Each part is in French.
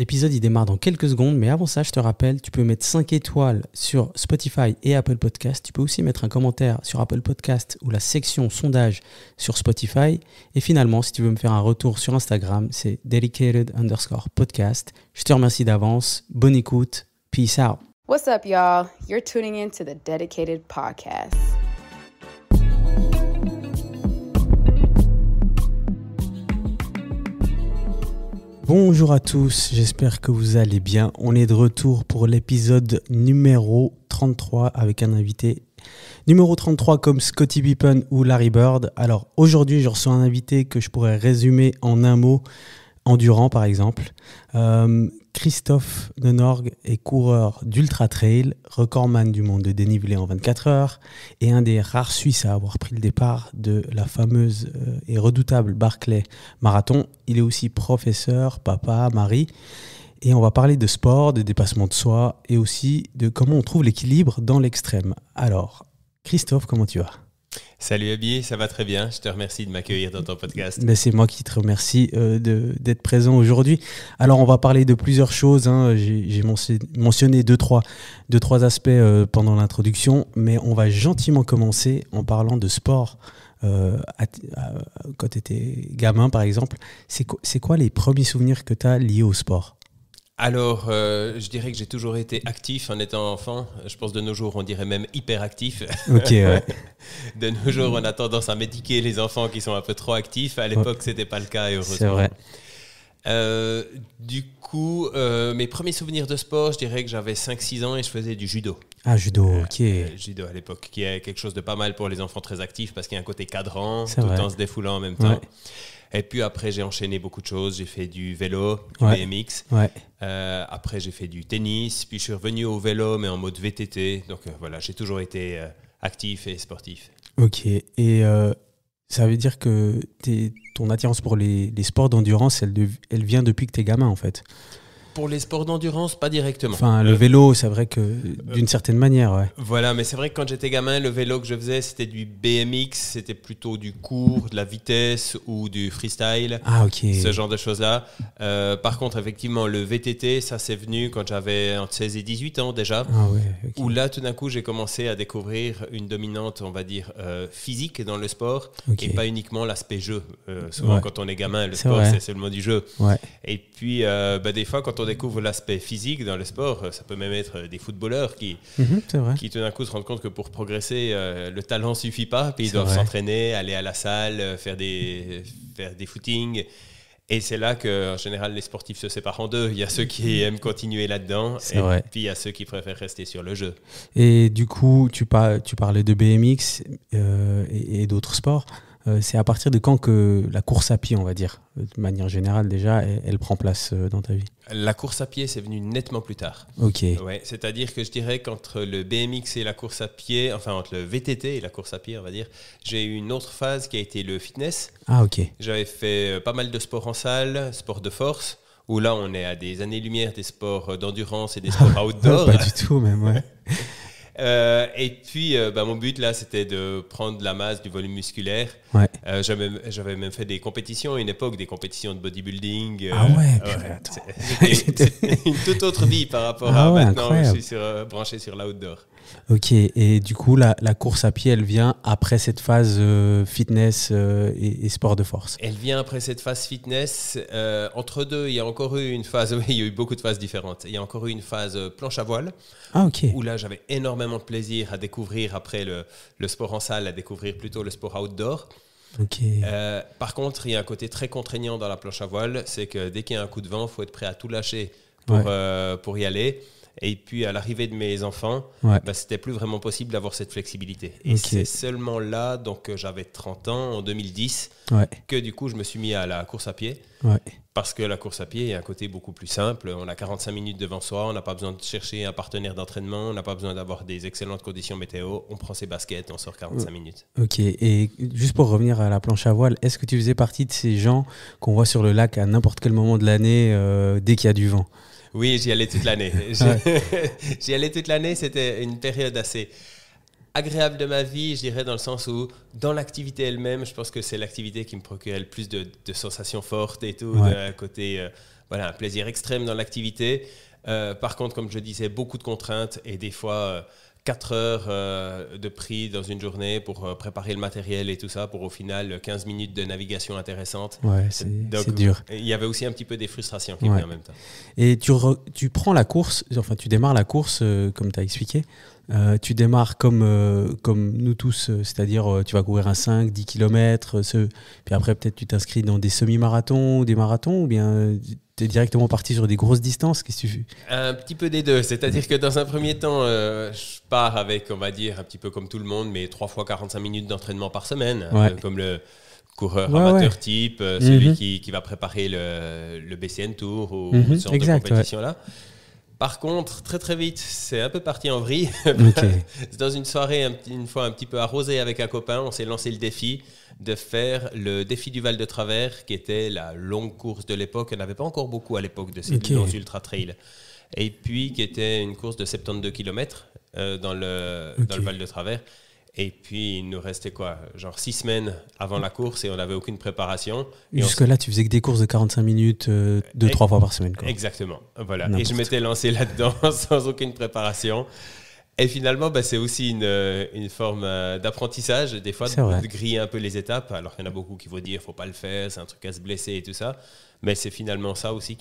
L'épisode, il démarre dans quelques secondes, mais avant ça, je te rappelle, tu peux mettre 5 étoiles sur Spotify et Apple Podcast. Tu peux aussi mettre un commentaire sur Apple Podcast ou la section sondage sur Spotify. Et finalement, si tu veux me faire un retour sur Instagram, c'est dedicated_podcast. Je te remercie d'avance. Bonne écoute. Peace out. What's up, y'all? You're tuning in to the Dedicated Podcast. Bonjour à tous, j'espère que vous allez bien. On est de retour pour l'épisode numéro 33 avec un invité numéro 33 comme Scottie Pippen ou Larry Bird. Alors aujourd'hui, je reçois un invité que je pourrais résumer en un mot, endurant par exemple. Christophe Denorgue est coureur d'ultra trail, recordman du monde de dénivelé en 24 heures et un des rares Suisses à avoir pris le départ de la fameuse et redoutable Barclay Marathon. Il est aussi professeur, papa, mari. Et on va parler de sport, de dépassement de soi et aussi de comment on trouve l'équilibre dans l'extrême. Alors, Christophe, comment tu vas ? Salut Abi, ça va très bien. Je te remercie de m'accueillir dans ton podcast. Ben c'est moi qui te remercie d'être présent aujourd'hui. Alors, on va parler de plusieurs choses. J'ai mentionné deux, trois aspects pendant l'introduction, mais on va gentiment commencer en parlant de sport. Quand tu étais gamin, par exemple, c'est quoi les premiers souvenirs que tu as liés au sport ? Alors, je dirais que j'ai toujours été actif en étant enfant. Je pense de nos jours, on dirait même hyperactif. Ok, ouais. De nos jours, on a tendance à médiquer les enfants qui sont un peu trop actifs. À l'époque, c'était pas le cas, heureusement. C'est vrai. Du coup, mes premiers souvenirs de sport, je dirais que j'avais 5-6 ans et je faisais du judo. Ah, judo, ok. Judo à l'époque, qui est quelque chose de pas mal pour les enfants très actifs parce qu'il y a un côté cadran, C'est tout vrai. en se défoulant en même temps. Ouais. Et puis après, j'ai enchaîné beaucoup de choses. J'ai fait du vélo, du Ouais. BMX. Ouais. Après, j'ai fait du tennis. Puis je suis revenu au vélo, mais en mode VTT. Donc voilà, j'ai toujours été actif et sportif. Ok. Et ça veut dire que ton attirance pour les sports d'endurance, elle vient depuis que t'es gamin, en fait. Pour les sports d'endurance, pas directement. Enfin, le vélo, c'est vrai que d'une certaine manière, ouais. Voilà, mais c'est vrai que quand j'étais gamin, le vélo que je faisais, c'était du BMX, c'était plutôt du court, de la vitesse ou du freestyle, Ah, ok. ce genre de choses-là. Par contre, effectivement, le VTT, ça c'est venu quand j'avais entre 16 et 18 ans déjà, Ah, ouais. Ok. où là, tout d'un coup, j'ai commencé à découvrir une dominante, on va dire, physique dans le sport, Ok. et pas uniquement l'aspect jeu. Souvent, Ouais. quand on est gamin, le C'est sport, vrai. c'est seulement du jeu. Ouais. Et puis, des fois, quand on découvre l'aspect physique dans le sport, ça peut même être des footballeurs qui C'est vrai. tout d'un coup se rendent compte que pour progresser, le talent suffit pas, puis ils C'est doivent vrai. s'entraîner, aller à la salle, faire des footings. Et c'est là que, en général, les sportifs se séparent en deux. Il y a ceux qui aiment continuer là-dedans, C'est et vrai. puis il y a ceux qui préfèrent rester sur le jeu. Et du coup, tu parlais de BMX et d'autres sports. C'est à partir de quand que la course à pied, on va dire, de manière générale déjà, elle prend place dans ta vie ? La course à pied, c'est venu nettement plus tard. Ok. Ouais, c'est-à-dire que je dirais qu'entre le BMX et la course à pied, enfin entre le VTT et la course à pied, on va dire, j'ai eu une autre phase qui a été le fitness. Ah, ok. J'avais fait pas mal de sports en salle, sport de force, où là on est à des années-lumière des sports d'endurance et des sports outdoor. Pas du tout, même, ouais. Et puis mon but là c'était de prendre de la masse, du volume musculaire. Ouais. J'avais même fait des compétitions à une époque, des compétitions de bodybuilding. Ah ouais, purée, attends. C'était une toute autre vie par rapport Ah à ouais, maintenant où je incroyable. suis branché sur l'outdoor. Ok, et du coup, la course à pied, elle vient après cette phase fitness et sport de force. Elle vient après cette phase fitness. Entre deux, il y a encore eu une phase, oui, il y a eu beaucoup de phases différentes. Il y a encore eu une phase planche à voile, Ah, ok. où là j'avais énormément de plaisir à découvrir après le sport en salle, à découvrir plutôt le sport outdoor. Ok. Par contre, il y a un côté très contraignant dans la planche à voile, c'est que dès qu'il y a un coup de vent, il faut être prêt à tout lâcher pour y aller. Et puis à l'arrivée de mes enfants, Ouais. c'était plus vraiment possible d'avoir cette flexibilité. Et Ok. c'est seulement là, donc j'avais 30 ans, en 2010, Ouais. que du coup je me suis mis à la course à pied. Ouais. Parce que la course à pied, il y a un côté beaucoup plus simple. On a 45 minutes devant soi, on n'a pas besoin de chercher un partenaire d'entraînement, on n'a pas besoin d'avoir des excellentes conditions météo. On prend ses baskets, on sort 45 minutes. Ok, et juste pour revenir à la planche à voile, est-ce que tu faisais partie de ces gens qu'on voit sur le lac à n'importe quel moment de l'année dès qu'il y a du vent ? Oui, j'y allais toute l'année. J'y allais toute l'année, c'était une période assez agréable de ma vie, je dirais, dans le sens où, dans l'activité elle-même, je pense que c'est l'activité qui me procurait le plus de sensations fortes et tout, Ouais. d'un côté voilà, un plaisir extrême dans l'activité. Par contre, comme je disais, beaucoup de contraintes et des fois 4 heures de prix dans une journée pour préparer le matériel et tout ça, pour au final 15 minutes de navigation intéressante. Ouais, c'est dur. Il y avait aussi un petit peu des frustrations qui venaient en même temps. Et tu prends la course, enfin tu démarres la course comme tu as expliqué. Tu démarres comme nous tous, c'est-à-dire tu vas courir un 5, 10 km, puis après peut-être tu t'inscris dans des semi-marathons ou des marathons, ou bien tu es directement parti sur des grosses distances. Qu'est-ce que tu fais ? Un petit peu des deux, c'est-à-dire que dans un premier temps, je pars avec, on va dire, un petit peu comme tout le monde, mais 3 fois 45 minutes d'entraînement par semaine, comme le coureur amateur type, celui qui va préparer le BCN Tour ou ce genre de compétition-là. Par contre, très très vite, c'est un peu parti en vrille. Dans une soirée, une fois un petit peu arrosée avec un copain, on s'est lancé le défi de faire le défi du Val de Travers, qui était la longue course de l'époque. Il n'y en avait pas encore beaucoup à l'époque de ces longs ultra-trails. Et puis, qui était une course de 72 km dans le Val de Travers. Et puis, il nous restait genre 6 semaines avant la course et on n'avait aucune préparation. Jusque-là, tu faisais que des courses de 45 minutes, 2-3 fois par semaine. Exactement. Voilà. Et je m'étais lancé là-dedans sans aucune préparation. Et finalement, c'est aussi une forme d'apprentissage, des fois, de griller un peu les étapes, alors qu'il y en a beaucoup qui vont dire qu'il ne faut pas le faire, c'est un truc à se blesser et tout ça. Mais c'est finalement ça aussi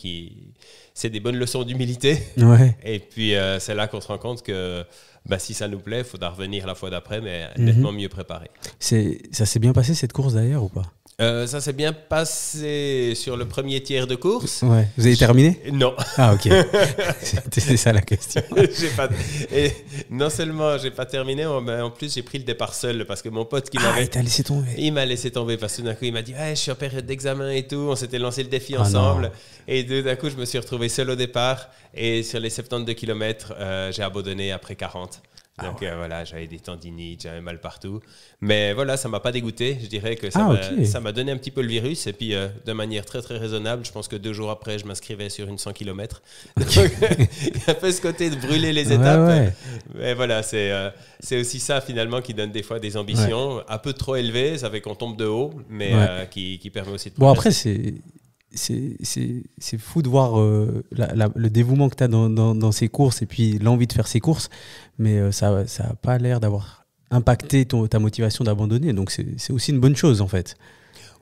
c'est des bonnes leçons d'humilité. Ouais. Et puis, c'est là qu'on se rend compte que si ça nous plaît, il faudra revenir la fois d'après, mais nettement mieux préparé. Ça s'est bien passé cette course d'ailleurs ou pas ? Ça s'est bien passé sur le premier tiers de course. Ouais. Vous avez terminé ? Non. Ah, ok. C'était ça la question. Et non seulement j'ai pas terminé, mais en plus j'ai pris le départ seul parce que mon pote qui m'avait... il t'a laissé tomber. Il m'a laissé tomber parce que d'un coup il m'a dit je suis en période d'examen et tout. On s'était lancé le défi ensemble. Non. Et d'un coup je me suis retrouvé seul au départ. Et sur les 72 km, j'ai abandonné après 40. Donc voilà, j'avais des tendinites, j'avais mal partout. Mais voilà, ça ne m'a pas dégoûté. Je dirais que ça m'a donné un petit peu le virus. Et puis, de manière très, très raisonnable, je pense que 2 jours après, je m'inscrivais sur une 100 km. Donc, il y a un peu ce côté de brûler les étapes. Ouais. Mais voilà, c'est aussi ça, finalement, qui donne des fois des ambitions un peu trop élevées. Ça fait qu'on tombe de haut, mais qui permet aussi de progresser. Bon, après, c'est fou de voir le dévouement que tu as dans ces courses et puis l'envie de faire ces courses, mais ça n'a pas l'air d'avoir impacté ta motivation d'abandonner, donc c'est aussi une bonne chose en fait.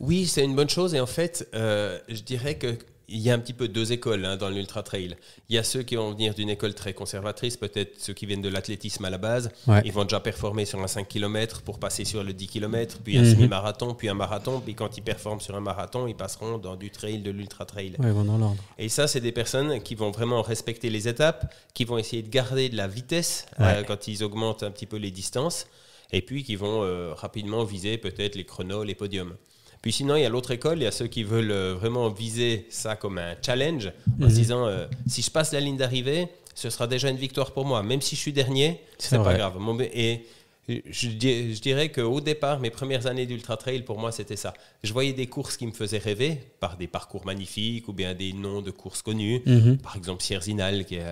Oui, c'est une bonne chose et en fait, je dirais qu'il y a un petit peu 2 écoles dans l'ultra trail. Il y a ceux qui vont venir d'une école très conservatrice, peut-être ceux qui viennent de l'athlétisme à la base. Ouais. Ils vont déjà performer sur un 5 km pour passer sur le 10 km, puis un semi-marathon, puis un marathon. Puis quand ils performent sur un marathon, ils passeront dans du trail, de l'ultra trail. Ouais, ils vont dans l'ordre. Et ça, c'est des personnes qui vont vraiment respecter les étapes, qui vont essayer de garder de la vitesse quand ils augmentent un petit peu les distances, et puis qui vont rapidement viser peut-être les chronos, les podiums. Puis sinon, il y a l'autre école, il y a ceux qui veulent vraiment viser ça comme un challenge, en se disant, si je passe la ligne d'arrivée, ce sera déjà une victoire pour moi. Même si je suis dernier, c'est pas grave. Et je dirais qu'au départ, mes premières années d'Ultra Trail, pour moi, c'était ça. Je voyais des courses qui me faisaient rêver, par des parcours magnifiques ou bien des noms de courses connues. Par exemple, Sierzinal, qui est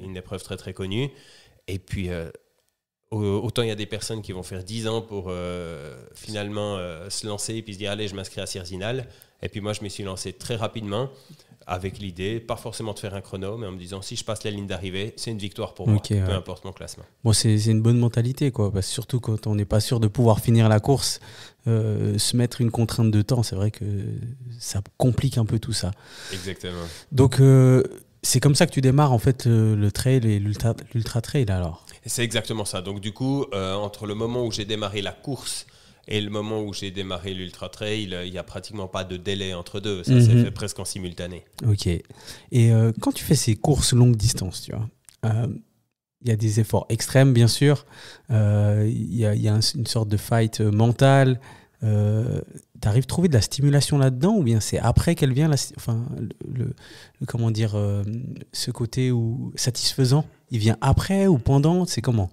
une épreuve très, très connue. Et puis... autant il y a des personnes qui vont faire 10 ans pour finalement se lancer et puis se dire allez, je m'inscris à Sierzinal. Et puis moi je me suis lancé très rapidement avec l'idée, pas forcément de faire un chrono, mais en me disant si je passe la ligne d'arrivée, c'est une victoire pour moi, peu importe mon classement. Bon, c'est une bonne mentalité, quoi, parce que surtout quand on n'est pas sûr de pouvoir finir la course, se mettre une contrainte de temps, c'est vrai que ça complique un peu tout ça. Exactement. Donc c'est comme ça que tu démarres en fait le trail et l'ultra trail alors. C'est exactement ça. Donc du coup, entre le moment où j'ai démarré la course et le moment où j'ai démarré l'ultra trail, il n'y a pratiquement pas de délai entre deux. Ça s'est fait presque en simultané. Ok. Et quand tu fais ces courses longue distance, tu vois, il y a des efforts extrêmes bien sûr. Il y a une sorte de fight mental. T'arrives à trouver de la stimulation là-dedans ou bien c'est après qu'elle vient comment dire, ce côté satisfaisant, il vient après ou pendant, c'est comment?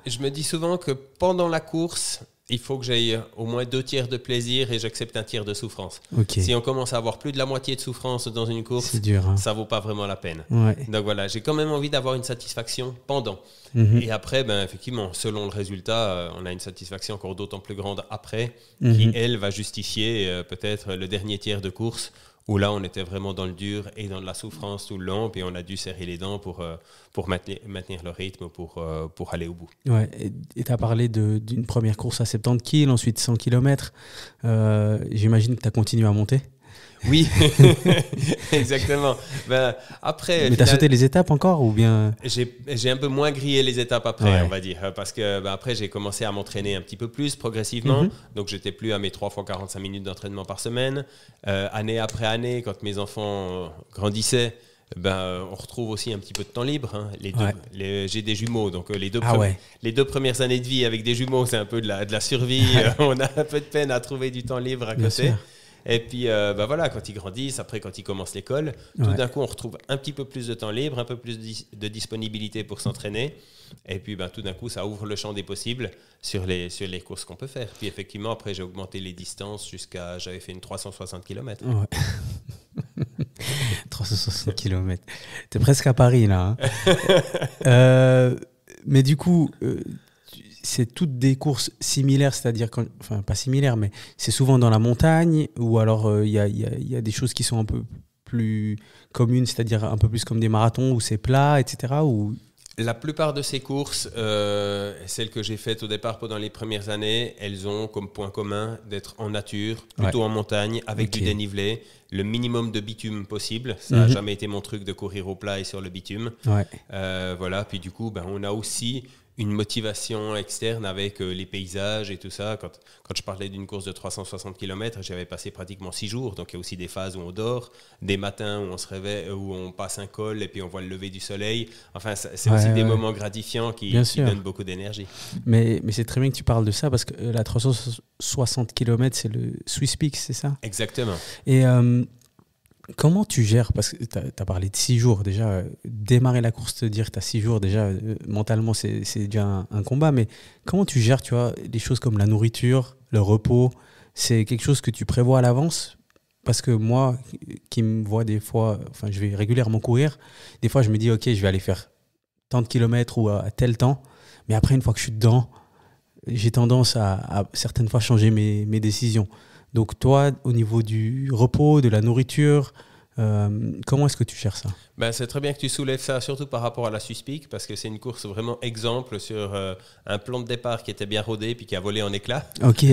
Je me dis souvent que pendant la course, il faut que j'aille au moins 2 tiers de plaisir et j'accepte 1 tiers de souffrance. Okay. Si on commence à avoir plus de la moitié de souffrance dans une course, c'est dur, hein. Ça vaut pas vraiment la peine. Ouais. Donc voilà, j'ai quand même envie d'avoir une satisfaction pendant. Et après, effectivement, selon le résultat, on a une satisfaction encore d'autant plus grande après, qui, elle, va justifier peut-être le dernier tiers de course où là, on était vraiment dans le dur et dans de la souffrance tout le long, puis on a dû serrer les dents pour maintenir le rythme, pour aller au bout. Ouais, et tu as parlé d'une première course à 70 kg, ensuite 100 km. J'imagine que tu as continué à monter. Oui, exactement. Après, mais tu as sauté les étapes encore ou bien... J'ai un peu moins grillé les étapes après, Ouais. on va dire, parce que après j'ai commencé à m'entraîner un petit peu plus progressivement, donc j'étais plus à mes 3 fois 45 minutes d'entraînement par semaine. Année après année, quand mes enfants grandissaient, on retrouve aussi un petit peu de temps libre. Hein. J'ai des jumeaux, donc les deux premières années de vie avec des jumeaux, c'est un peu de la survie. On a un peu de peine à trouver du temps libre à Bien côté. sûr. Et puis, voilà, quand ils grandissent, après, quand ils commencent l'école, tout d'un coup, on retrouve un petit peu plus de temps libre, un peu plus de disponibilité pour s'entraîner. Et puis, tout d'un coup, ça ouvre le champ des possibles sur les courses qu'on peut faire. Puis, effectivement, après, j'ai augmenté les distances j'avais fait une 360 km. Ouais. 360 km. T'es presque à Paris, là. Hein. Mais du coup... c'est toutes des courses similaires, c'est-à-dire, enfin pas similaires, mais c'est souvent dans la montagne, ou alors il y a des choses qui sont un peu plus communes, c'est-à-dire un peu plus comme des marathons où c'est plat, etc. Ou... La plupart de ces courses, celles que j'ai faites au départ pendant les premières années, elles ont comme point commun d'être en nature, plutôt en montagne, avec du dénivelé, le minimum de bitume possible. Ça n'a jamais été mon truc de courir au plat et sur le bitume. Ouais. Voilà, puis du coup, on a aussi une motivation externe avec les paysages et tout ça. Quand je parlais d'une course de 360 km, j'avais passé pratiquement 6 jours. Donc, il y a aussi des phases où on dort, des matins où on se réveille, où on passe un col et puis on voit le lever du soleil. Enfin, c'est aussi des moments gratifiants qui donnent beaucoup d'énergie. Mais c'est très bien que tu parles de ça parce que la 360 km, c'est le Swiss Peak, c'est ça ? Exactement. Et comment tu gères, parce que tu as parlé de 6 jours déjà, démarrer la course, te dire que tu as 6 jours déjà, mentalement c'est déjà un combat, mais comment tu gères, tu vois, des choses comme la nourriture, le repos, c'est quelque chose que tu prévois à l'avance? Parce que moi, qui me vois des fois, enfin je vais régulièrement courir, des fois je me dis ok, je vais aller faire tant de kilomètres ou à tel temps, mais après une fois que je suis dedans, j'ai tendance à certaines fois changer mes décisions. Donc toi, au niveau du repos, de la nourriture, comment est-ce que tu gères ça ? C'est très bien que tu soulèves ça, surtout par rapport à la Swiss Peak, parce que c'est une course vraiment exemple sur un plan de départ qui était bien rodé puis qui a volé en éclats. Ok.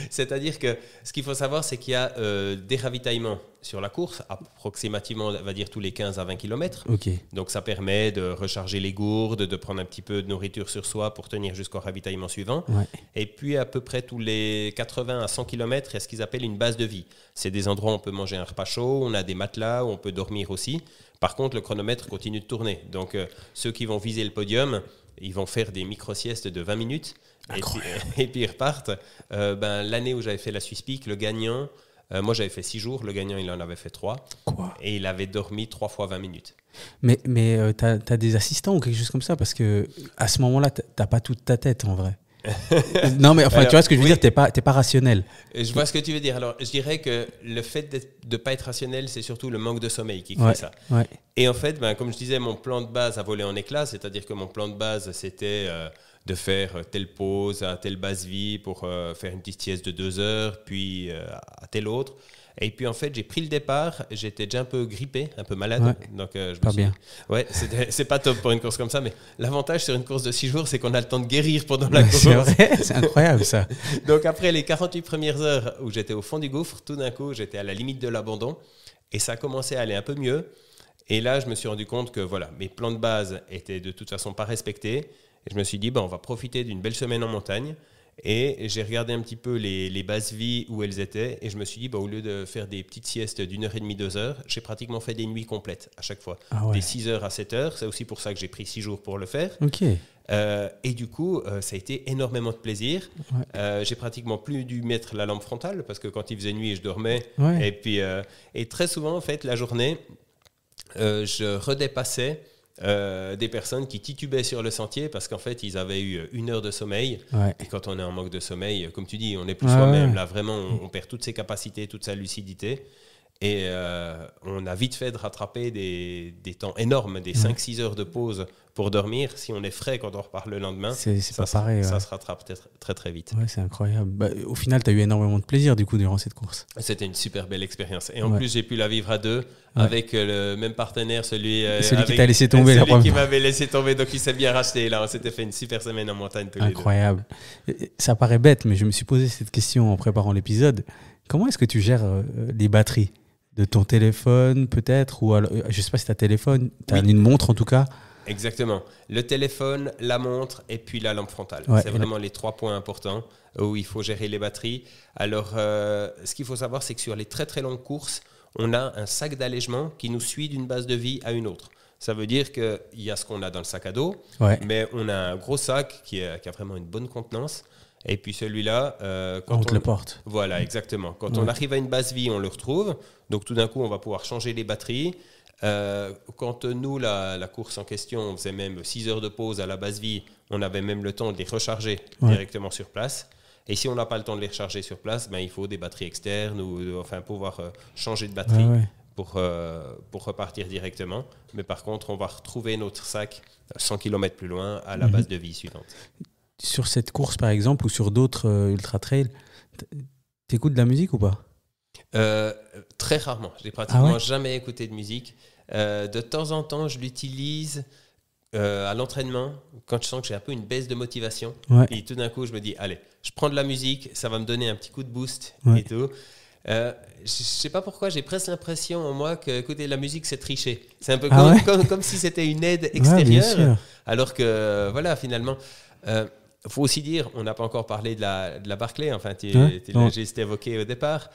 C'est-à-dire que ce qu'il faut savoir, c'est qu'il y a des ravitaillements sur la course, approximativement, on va dire, tous les 15 à 20 km. Okay. Donc ça permet de recharger les gourdes, de prendre un petit peu de nourriture sur soi pour tenir jusqu'au ravitaillement suivant. Ouais. Et puis à peu près tous les 80 à 100 km, il y a ce qu'ils appellent une base de vie. C'est des endroits où on peut manger un repas chaud, on a des matelas, où on peut dormir aussi. Par contre, le chronomètre continue de tourner. Donc ceux qui vont viser le podium, ils vont faire des micro-siestes de 20 minutes. Et puis ils repartent. L'année où j'avais fait la Swiss Peak, le gagnant, moi j'avais fait 6 jours, le gagnant il en avait fait 3. Quoi ? Et il avait dormi 3 fois 20 minutes. Mais t'as des assistants ou quelque chose comme ça ? Parce qu'à ce moment-là, t'as pas toute ta tête en vrai. Non mais enfin, alors, tu vois ce que je veux dire, t'es pas rationnel. Je vois ce que tu veux dire. Alors je dirais que le fait de ne pas être rationnel, c'est surtout le manque de sommeil qui crée ça. Ouais. Et en fait, comme je disais, mon plan de base a volé en éclats, c'est-à-dire que mon plan de base c'était de faire telle pause à telle base vie pour faire une petite sieste de 2 heures, puis à telle autre. Et puis en fait, j'ai pris le départ, j'étais déjà un peu grippé, un peu malade. Ouais, donc, je pas me suis bien. Ouais, c'est pas top pour une course comme ça, mais l'avantage sur une course de 6 jours, c'est qu'on a le temps de guérir pendant la course. C'est vrai, c'est incroyable ça. Donc après les 48 premières heures où j'étais au fond du gouffre, tout d'un coup, j'étais à la limite de l'abandon et ça commençait à aller un peu mieux. Et là, je me suis rendu compte que voilà, mes plans de base étaient de toute façon pas respectés. Et je me suis dit, on va profiter d'une belle semaine en montagne. Et j'ai regardé un petit peu les bases vie où elles étaient et je me suis dit, au lieu de faire des petites siestes d'1h30, 2 heures, j'ai pratiquement fait des nuits complètes à chaque fois. Ah ouais. Des 6h à 7h, c'est aussi pour ça que j'ai pris 6 jours pour le faire. Ok. Et du coup, ça a été énormément de plaisir. Ouais. J'ai pratiquement plus dû mettre la lampe frontale parce que quand il faisait nuit, je dormais. Ouais. Et puis, et très souvent, en fait, la journée, je redépassais des personnes qui titubaient sur le sentier parce qu'en fait ils avaient eu 1 heure de sommeil. Ouais. Et quand on est en manque de sommeil, comme tu dis, on n'est plus soi-même. Là vraiment on perd toutes ses capacités, toute sa lucidité. Et on a vite fait de rattraper des temps énormes, des 5-6 heures de pause pour dormir. Si on est frais quand on repart le lendemain, c'est pas pareil. Ça se rattrape peut-être très très vite. Ouais, c'est incroyable. Bah, au final, tu as eu énormément de plaisir du coup durant cette course. C'était une super belle expérience. Et en plus, j'ai pu la vivre à deux avec le même partenaire, celui qui t'a laissé tomber. Celui qui m'avait laissé tomber, donc il s'est bien racheté. Là, on s'était fait une super semaine en montagne tous les deux. Incroyable. Ça paraît bête, mais je me suis posé cette question en préparant l'épisode. Comment est-ce que tu gères les batteries de ton téléphone peut-être, ou alors, je sais pas si tu as téléphone, tu as une montre en tout cas. Exactement. Le téléphone, la montre et puis la lampe frontale. C'est vraiment les 3 points importants où il faut gérer les batteries. Alors, ce qu'il faut savoir, c'est que sur les très très longues courses, on a un sac d'allègement qui nous suit d'une base de vie à une autre. Ça veut dire qu'il y a ce qu'on a dans le sac à dos, mais on a un gros sac qui a vraiment une bonne contenance. Et puis celui-là, quand on te le porte. Voilà, exactement. Quand on arrive à une base vie, on le retrouve. Donc tout d'un coup, on va pouvoir changer les batteries. Quand nous, la course en question, on faisait même 6 heures de pause à la base vie, on avait même le temps de les recharger directement sur place. Et si on n'a pas le temps de les recharger sur place, il faut des batteries externes ou pouvoir changer de batterie pour repartir directement. Mais par contre, on va retrouver notre sac 100 km plus loin à la base de vie suivante. Sur cette course, par exemple, ou sur d'autres ultra-trails, t'écoutes de la musique ou pas ? Très rarement. J'ai pratiquement jamais écouté de musique. De temps en temps, je l'utilise à l'entraînement quand je sens que j'ai un peu une baisse de motivation. Et tout d'un coup, je me dis, allez, je prends de la musique, ça va me donner un petit coup de boost et tout. Je sais pas pourquoi, j'ai presque l'impression en moi que écouter de la musique, c'est tricher. C'est un peu comme si c'était une aide extérieure. Alors que, voilà, finalement... faut aussi dire, on n'a pas encore parlé de la Barclay, j'ai juste évoqué au départ.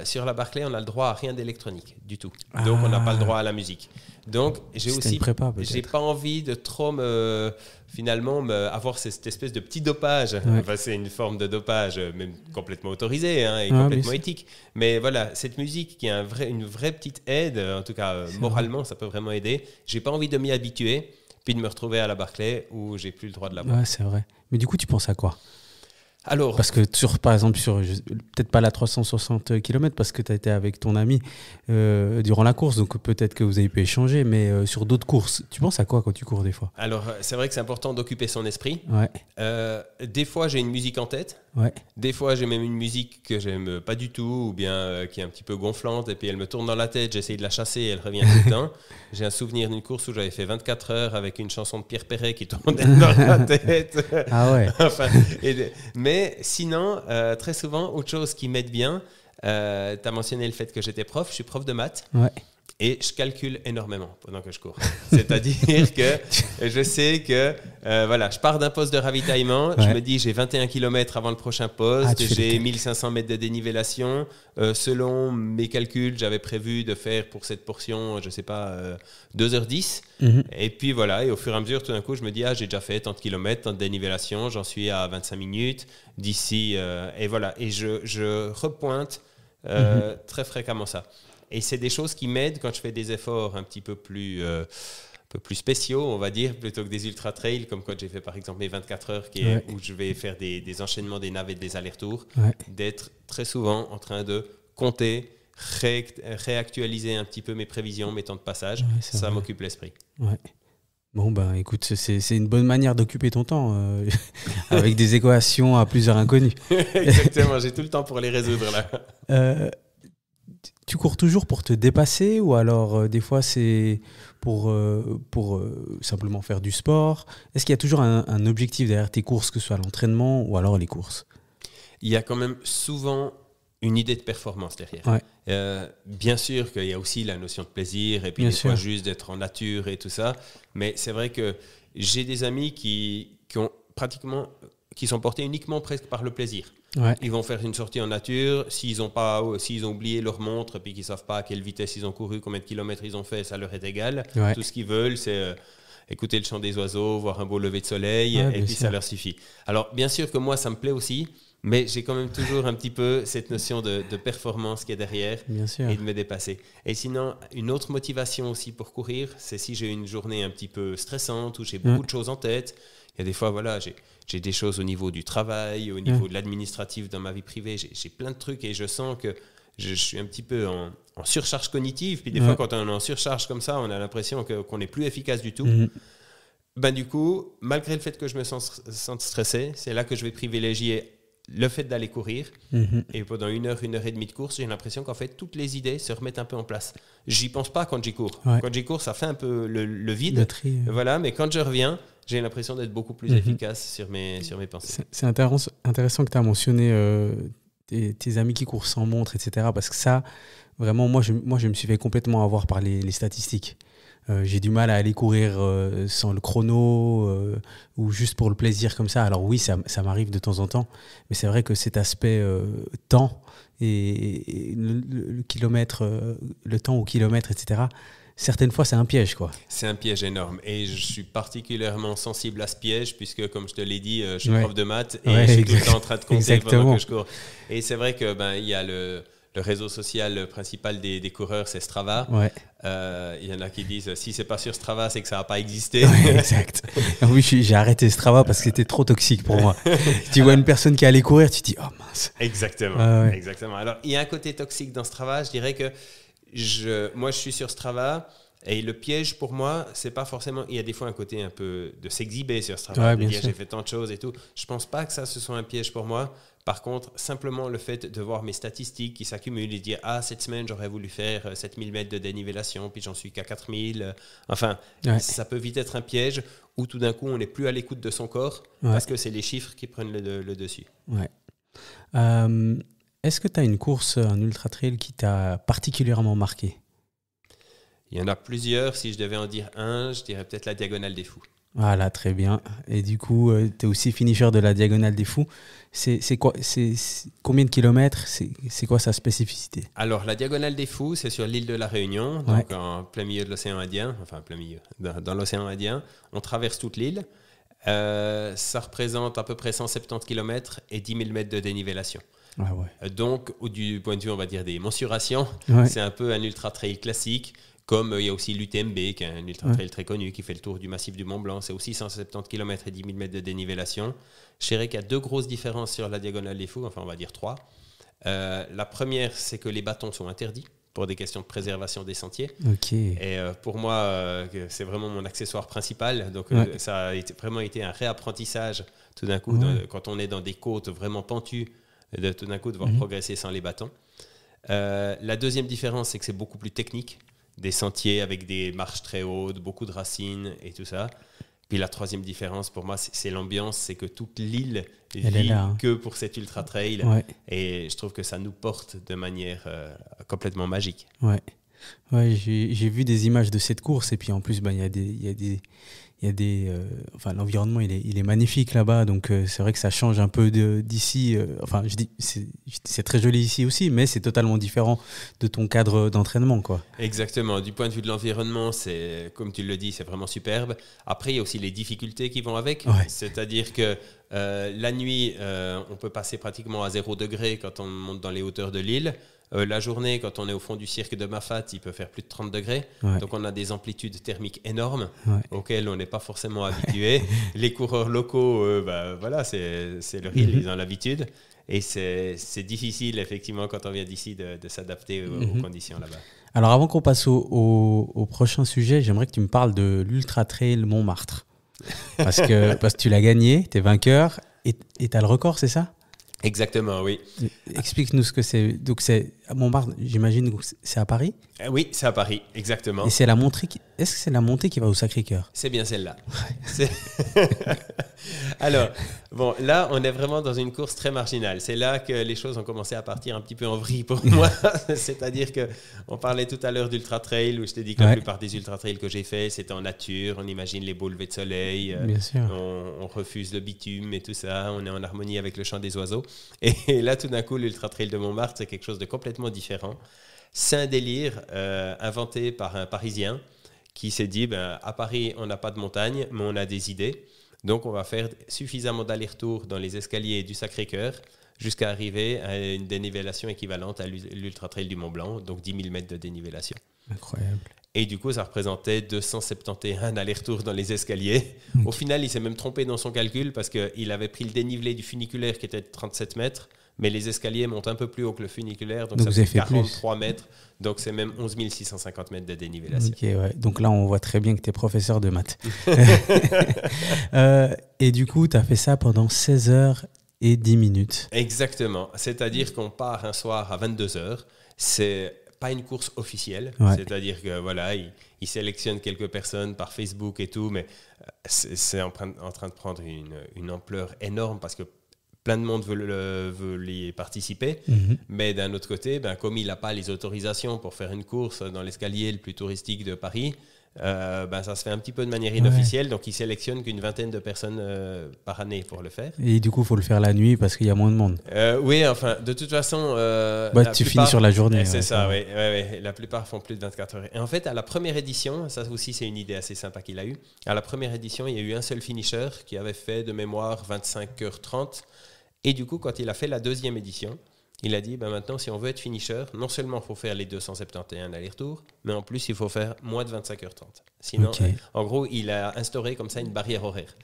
Sur la Barclay, on n'a le droit à rien d'électronique du tout. Donc, on n'a pas le droit à la musique. Donc, j'ai pas envie de trop avoir cette espèce de petit dopage. C'est une forme de dopage, même complètement autorisé et complètement éthique. Mais voilà, cette musique qui est une vraie petite aide, en tout cas moralement, ça peut vraiment aider. J'ai pas envie de m'y habituer. Puis de me retrouver à la Barclay où j'ai plus le droit de la boire. Ouais, c'est vrai. Mais du coup, tu penses à quoi ? Alors, parce que par exemple, peut-être pas la 360 km parce que tu as été avec ton ami durant la course, donc peut-être que vous avez pu échanger, mais sur d'autres courses, tu penses à quoi quand tu cours des fois ? Alors, c'est vrai que c'est important d'occuper son esprit. Des fois, j'ai une musique en tête. Des fois, j'ai même une musique que j'aime pas du tout ou bien qui est un petit peu gonflante et puis elle me tourne dans la tête, j'essaye de la chasser et elle revient tout le temps. J'ai un souvenir d'une course où j'avais fait 24 heures avec une chanson de Pierre Perret qui tournait dans la tête. Mais sinon, très souvent, autre chose qui m'aide bien, tu as mentionné le fait que j'étais prof, je suis prof de maths. Et je calcule énormément pendant que je cours. C'est-à-dire que je sais que je pars d'un poste de ravitaillement, je me dis j'ai 21 km avant le prochain poste, j'ai 1500 mètres de dénivellation. Selon mes calculs, j'avais prévu de faire pour cette portion, je ne sais pas, 2h10. Et puis voilà, et au fur et à mesure, tout d'un coup, je me dis j'ai déjà fait tant de kilomètres, tant de dénivellation, j'en suis à 25 minutes d'ici. Et voilà, et je repointe très fréquemment ça. Et c'est des choses qui m'aident quand je fais des efforts un petit peu plus spéciaux, on va dire, plutôt que des ultra-trails, comme quand j'ai fait par exemple mes 24 heures, où je vais faire des enchaînements, des navettes, des allers-retours, d'être très souvent en train de compter, réactualiser un petit peu mes prévisions, mes temps de passage. Ça m'occupe l'esprit. Bon, écoute, c'est une bonne manière d'occuper ton temps, avec des équations à plusieurs inconnus. Exactement, j'ai tout le temps pour les résoudre là. Tu cours toujours pour te dépasser ou alors des fois c'est pour simplement faire du sport ? Est-ce qu'il y a toujours un objectif derrière tes courses, que ce soit l'entraînement ou alors les courses ? Il y a quand même souvent une idée de performance derrière. Bien sûr qu'il y a aussi la notion de plaisir et puis des fois juste d'être en nature et tout ça. Mais c'est vrai que j'ai des amis qui sont portés uniquement presque par le plaisir. Ils vont faire une sortie en nature, s'ils ont oublié leur montre puis qu'ils ne savent pas à quelle vitesse ils ont couru, combien de kilomètres ils ont fait, ça leur est égal. Tout ce qu'ils veulent, c'est écouter le chant des oiseaux, voir un beau lever de soleil et puis ça leur suffit. Alors bien sûr que moi ça me plaît aussi, mais j'ai quand même toujours un petit peu cette notion de performance qui est derrière et de me dépasser. Et sinon, une autre motivation aussi pour courir, c'est si j'ai une journée un petit peu stressante ou j'ai beaucoup de choses en tête. Il y a des fois, j'ai des choses au niveau du travail, au niveau de l'administratif dans ma vie privée. J'ai plein de trucs et je sens que je suis un petit peu en surcharge cognitive. Puis des fois, quand on est en surcharge comme ça, on a l'impression qu'on n'est plus efficace du tout. Ben, du coup, malgré le fait que je me sente stressé, c'est là que je vais privilégier le fait d'aller courir. Et pendant 1 heure, 1 heure et demie de course, j'ai l'impression qu'en fait, toutes les idées se remettent un peu en place. J'y pense pas quand j'y cours. Quand j'y cours, ça fait un peu le vide. Le tri, voilà, mais quand je reviens, j'ai l'impression d'être beaucoup plus efficace sur mes pensées. C'est intéressant que tu as mentionné tes amis qui courent sans montre, etc. Parce que ça, vraiment, moi, je me suis fait complètement avoir par les statistiques. J'ai du mal à aller courir sans le chrono ou juste pour le plaisir comme ça. Alors oui, ça m'arrive de temps en temps, mais c'est vrai que cet aspect temps et le kilomètre, le temps au kilomètre, etc., certaines fois, c'est un piège, quoi. C'est un piège énorme. Et je suis particulièrement sensible à ce piège puisque, comme je te l'ai dit, je suis prof de maths et je suis tout le temps en train de compter pendant que je cours. Et c'est vrai que il y a le réseau social principal des coureurs, c'est Strava. Il y en a qui disent si c'est pas sur Strava, c'est que ça n'a pas existé. Exact. Oui, j'ai arrêté Strava parce que c'était trop toxique pour moi. Tu vois une personne qui allait courir, tu te dis oh mince. Exactement. Exactement. Alors il y a un côté toxique dans Strava. Je dirais que moi je suis sur Strava. Et le piège pour moi, c'est pas forcément. Il y a des fois un côté un peu de s'exhiber sur Strava, de dire j'ai fait tant de choses et tout. Je pense pas que ça ce soit un piège pour moi. Par contre, simplement le fait de voir mes statistiques qui s'accumulent et de dire cette semaine j'aurais voulu faire 7000 mètres de dénivellation, puis j'en suis qu'à 4000. Enfin, ça peut vite être un piège où tout d'un coup on n'est plus à l'écoute de son corps parce que c'est les chiffres qui prennent le dessus. Est-ce que tu as une course, un ultra trail qui t'a particulièrement marqué? Il y en a plusieurs. Si je devais en dire un, je dirais peut-être la Diagonale des Fous. Voilà, très bien. Et du coup, tu es aussi finisher de la Diagonale des Fous. C'est quoi, c'est combien de kilomètres? C'est quoi sa spécificité? Alors, la Diagonale des Fous, c'est sur l'île de la Réunion, donc en plein milieu de l'océan Indien, enfin plein milieu, dans l'océan Indien. On traverse toute l'île. Ça représente à peu près 170 km et 10 000 mètres de dénivellation. Donc, du point de vue, on va dire, des mensurations, c'est un peu un ultra-trail classique. Comme il y a aussi l'UTMB, qui est un ultra-trail très connu, qui fait le tour du massif du Mont-Blanc. C'est aussi 170 km et 10 000 mètres de dénivellation. Je dirais qu'il y a 2 grosses différences sur la Diagonale des Fous, enfin on va dire 3. La première, c'est que les bâtons sont interdits pour des questions de préservation des sentiers. Et pour moi, c'est vraiment mon accessoire principal. Donc ça a vraiment été un réapprentissage tout d'un coup, quand on est dans des côtes vraiment pentues, de tout d'un coup devoir progresser sans les bâtons. La deuxième différence, c'est que c'est beaucoup plus technique. Des sentiers avec des marches très hautes, beaucoup de racines et tout ça. Puis la troisième différence pour moi, c'est l'ambiance, c'est que toute l'île vit que pour cet ultra trail. Et je trouve que ça nous porte de manière complètement magique. J'ai vu des images de cette course et puis en plus, enfin, l'environnement il est magnifique là-bas, donc c'est vrai que ça change un peu d'ici. Enfin, je dis c'est très joli ici aussi, mais c'est totalement différent de ton cadre d'entraînement, quoi. Exactement. Du point de vue de l'environnement, c'est comme tu le dis, c'est vraiment superbe. Après, il y a aussi les difficultés qui vont avec. C'est-à-dire que la nuit, on peut passer pratiquement à 0 degré quand on monte dans les hauteurs de l'île. La journée, quand on est au fond du cirque de Mafat, il peut faire plus de 30 degrés. Donc, on a des amplitudes thermiques énormes auxquelles on n'est pas forcément habitué. Les coureurs locaux, voilà, c'est le rythme, ils ont l'habitude. Et c'est difficile, effectivement, quand on vient d'ici, de s'adapter aux conditions là-bas. Alors, avant qu'on passe au prochain sujet, j'aimerais que tu me parles de l'Ultra Trail Montmartre. Parce que tu l'as gagné, tu es vainqueur et tu as le record, c'est ça ? Exactement, oui. Explique-nous ce que c'est. Donc, c'est à Montmartre, j'imagine que c'est à Paris ? Oui, c'est à Paris, exactement. Et c'est la montée est-ce que c'est la montée qui va au Sacré-Cœur ? C'est bien celle-là. Alors, bon, là, on est vraiment dans une course très marginale. C'est là que les choses ont commencé à partir un petit peu en vrille pour moi. C'est-à-dire qu'on parlait tout à l'heure d'ultra-trail, où je t'ai dit que la plupart des ultra-trails que j'ai fait, c'était en nature. On imagine les beaux levers de soleil. Bien sûr. On refuse le bitume et tout ça. On est en harmonie avec le chant des oiseaux. Et là, tout d'un coup, l'ultra-trail de Montmartre, c'est quelque chose de complètement différent. C'est un délire inventé par un Parisien qui s'est dit, à Paris, on n'a pas de montagne, mais on a des idées. Donc, on va faire suffisamment d'allers-retours dans les escaliers du Sacré-Cœur jusqu'à arriver à une dénivellation équivalente à l'Ultra-Trail du Mont-Blanc, donc 10 000 mètres de dénivellation. Incroyable. Et du coup, ça représentait 271 allers-retours dans les escaliers. Au final, il s'est même trompé dans son calcul parce qu'il avait pris le dénivelé du funiculaire qui était de 37 mètres. Mais les escaliers montent un peu plus haut que le funiculaire, donc vous ça avez fait fait 43 mètres. Donc c'est même 11 650 mètres de dénivellation. Ok, ouais. Donc là, on voit très bien que tu es professeur de maths. Et du coup, tu as fait ça pendant 16 heures et 10 minutes. Exactement. C'est-à-dire qu'on part un soir à 22 heures. C'est pas une course officielle. Ouais. C'est-à-dire que voilà, ils sélectionnent quelques personnes par Facebook et tout, mais c'est en train de prendre une ampleur énorme parce que plein de monde veut y participer. Mais d'un autre côté, comme il n'a pas les autorisations pour faire une course dans l'escalier le plus touristique de Paris, ça se fait un petit peu de manière inofficielle. Donc, il sélectionne qu'une vingtaine de personnes par année pour le faire. Et du coup, il faut le faire la nuit parce qu'il y a moins de monde. Oui, enfin, de toute façon... tu finis sur la journée. C'est ça, oui. La plupart font plus de 24 heures. Et en fait, à la première édition, ça aussi, c'est une idée assez sympa qu'il a eue. À la première édition, il y a eu un seul finisher qui avait fait de mémoire 25h30. Et du coup, quand il a fait la deuxième édition, il a dit, maintenant, si on veut être finisher, non seulement il faut faire les 271 allers-retours, mais en plus, il faut faire moins de 25h30. Sinon, en gros, il a instauré comme ça une barrière horaire.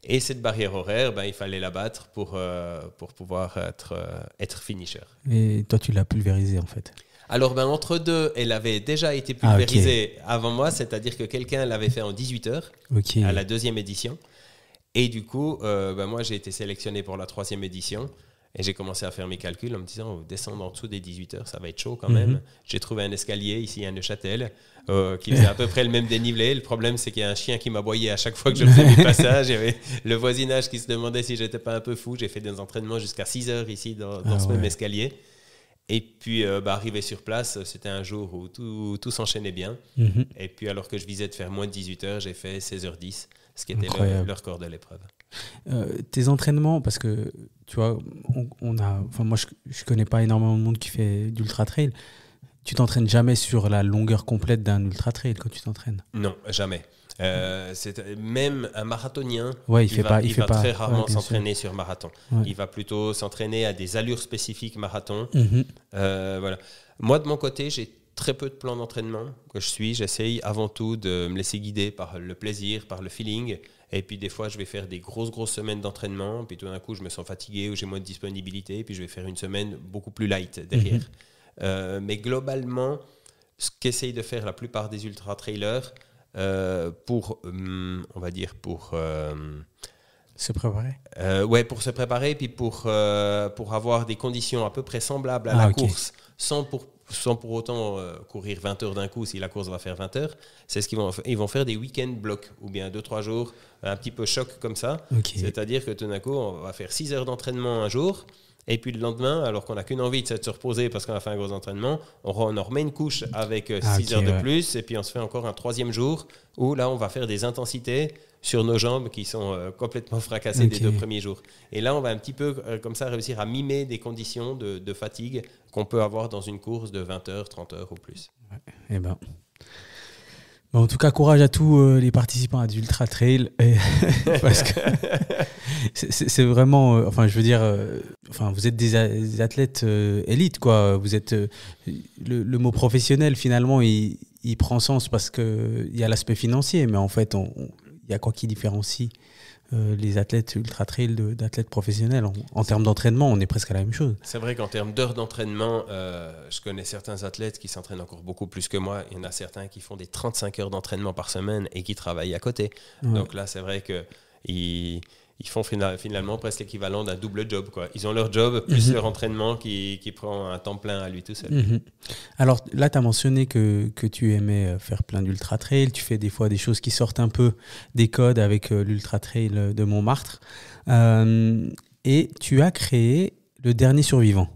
Et cette barrière horaire, il fallait la battre pour pouvoir être finisher. Et toi, tu l'as pulvérisé, en fait. Alors, entre deux, elle avait déjà été pulvérisée avant moi, c'est-à-dire que quelqu'un l'avait fait en 18 heures à la deuxième édition. Et du coup, moi, j'ai été sélectionné pour la troisième édition. Et j'ai commencé à faire mes calculs en me disant, descendre en dessous des 18 heures, ça va être chaud quand même. J'ai trouvé un escalier ici à Neuchâtel qui faisait à peu près le même dénivelé. Le problème, c'est qu'il y a un chien qui m'aboyait à chaque fois que je faisais mes passages. Il y avait le voisinage qui se demandait si j'étais pas un peu fou. J'ai fait des entraînements jusqu'à 6 heures ici dans ce même escalier. Et puis, arrivé sur place, c'était un jour où tout s'enchaînait bien. Et puis, alors que je visais de faire moins de 18 heures, j'ai fait 16h10, ce qui était le record de l'épreuve. Tes entraînements, parce que tu vois, moi je connais pas énormément de monde qui fait d'ultra trail. Tu t'entraînes jamais sur la longueur complète d'un ultra trail quand tu t'entraînes? Non, jamais. Même un marathonien, il va très rarement s'entraîner sur marathon. Ouais. Il va plutôt s'entraîner à des allures spécifiques marathon. Voilà. Moi, de mon côté, j'ai très peu de plans d'entraînement que je suis. J'essaye avant tout de me laisser guider par le plaisir, par le feeling. Et puis des fois, je vais faire des grosses semaines d'entraînement. Puis tout d'un coup, je me sens fatigué ou j'ai moins de disponibilité. Puis je vais faire une semaine beaucoup plus light derrière. Mais globalement, ce qu'essayent de faire la plupart des ultra-trailers pour se préparer. Pour se préparer, puis pour avoir des conditions à peu près semblables à la course, sans pour autant courir 20 heures d'un coup si la course va faire 20 heures. C'est ce qu'ils vont faire. Ils vont faire des week-end blocs ou bien 2-3 jours, un petit peu choc comme ça. C'est-à-dire que tout d'un coup, on va faire 6 heures d'entraînement un jour. Et puis le lendemain, alors qu'on n'a qu'une envie de se reposer parce qu'on a fait un gros entraînement, on en remet une couche avec 6 heures de plus. Et puis on se fait encore un troisième jour où là, on va faire des intensités sur nos jambes qui sont complètement fracassées des 2 premiers jours. Et là, on va un petit peu comme ça réussir à mimer des conditions de fatigue qu'on peut avoir dans une course de 20 heures, 30 heures ou plus. Ouais, en tout cas, courage à tous les participants à d'Ultra Trail. Parce que c'est vraiment... vous êtes des athlètes élites, quoi. Vous êtes... le mot professionnel, finalement, il prend sens parce qu'il y a l'aspect financier. Mais en fait, il y a quoi qui différencie les athlètes ultra trail d'athlètes professionnels. En termes d'entraînement, on est presque à la même chose. C'est vrai qu'en termes d'heures d'entraînement, je connais certains athlètes qui s'entraînent encore beaucoup plus que moi. Il y en a certains qui font des 35 heures d'entraînement par semaine et qui travaillent à côté. Ouais. Donc là, c'est vrai qu'ils font finalement presque l'équivalent d'un double job, quoi. Ils ont leur job plus leur entraînement qui prend un temps plein à lui tout seul. Alors là, tu as mentionné que tu aimais faire plein d'ultra trail. Tu fais des fois des choses qui sortent un peu des codes avec l'ultra trail de Montmartre. Et tu as créé le dernier survivant.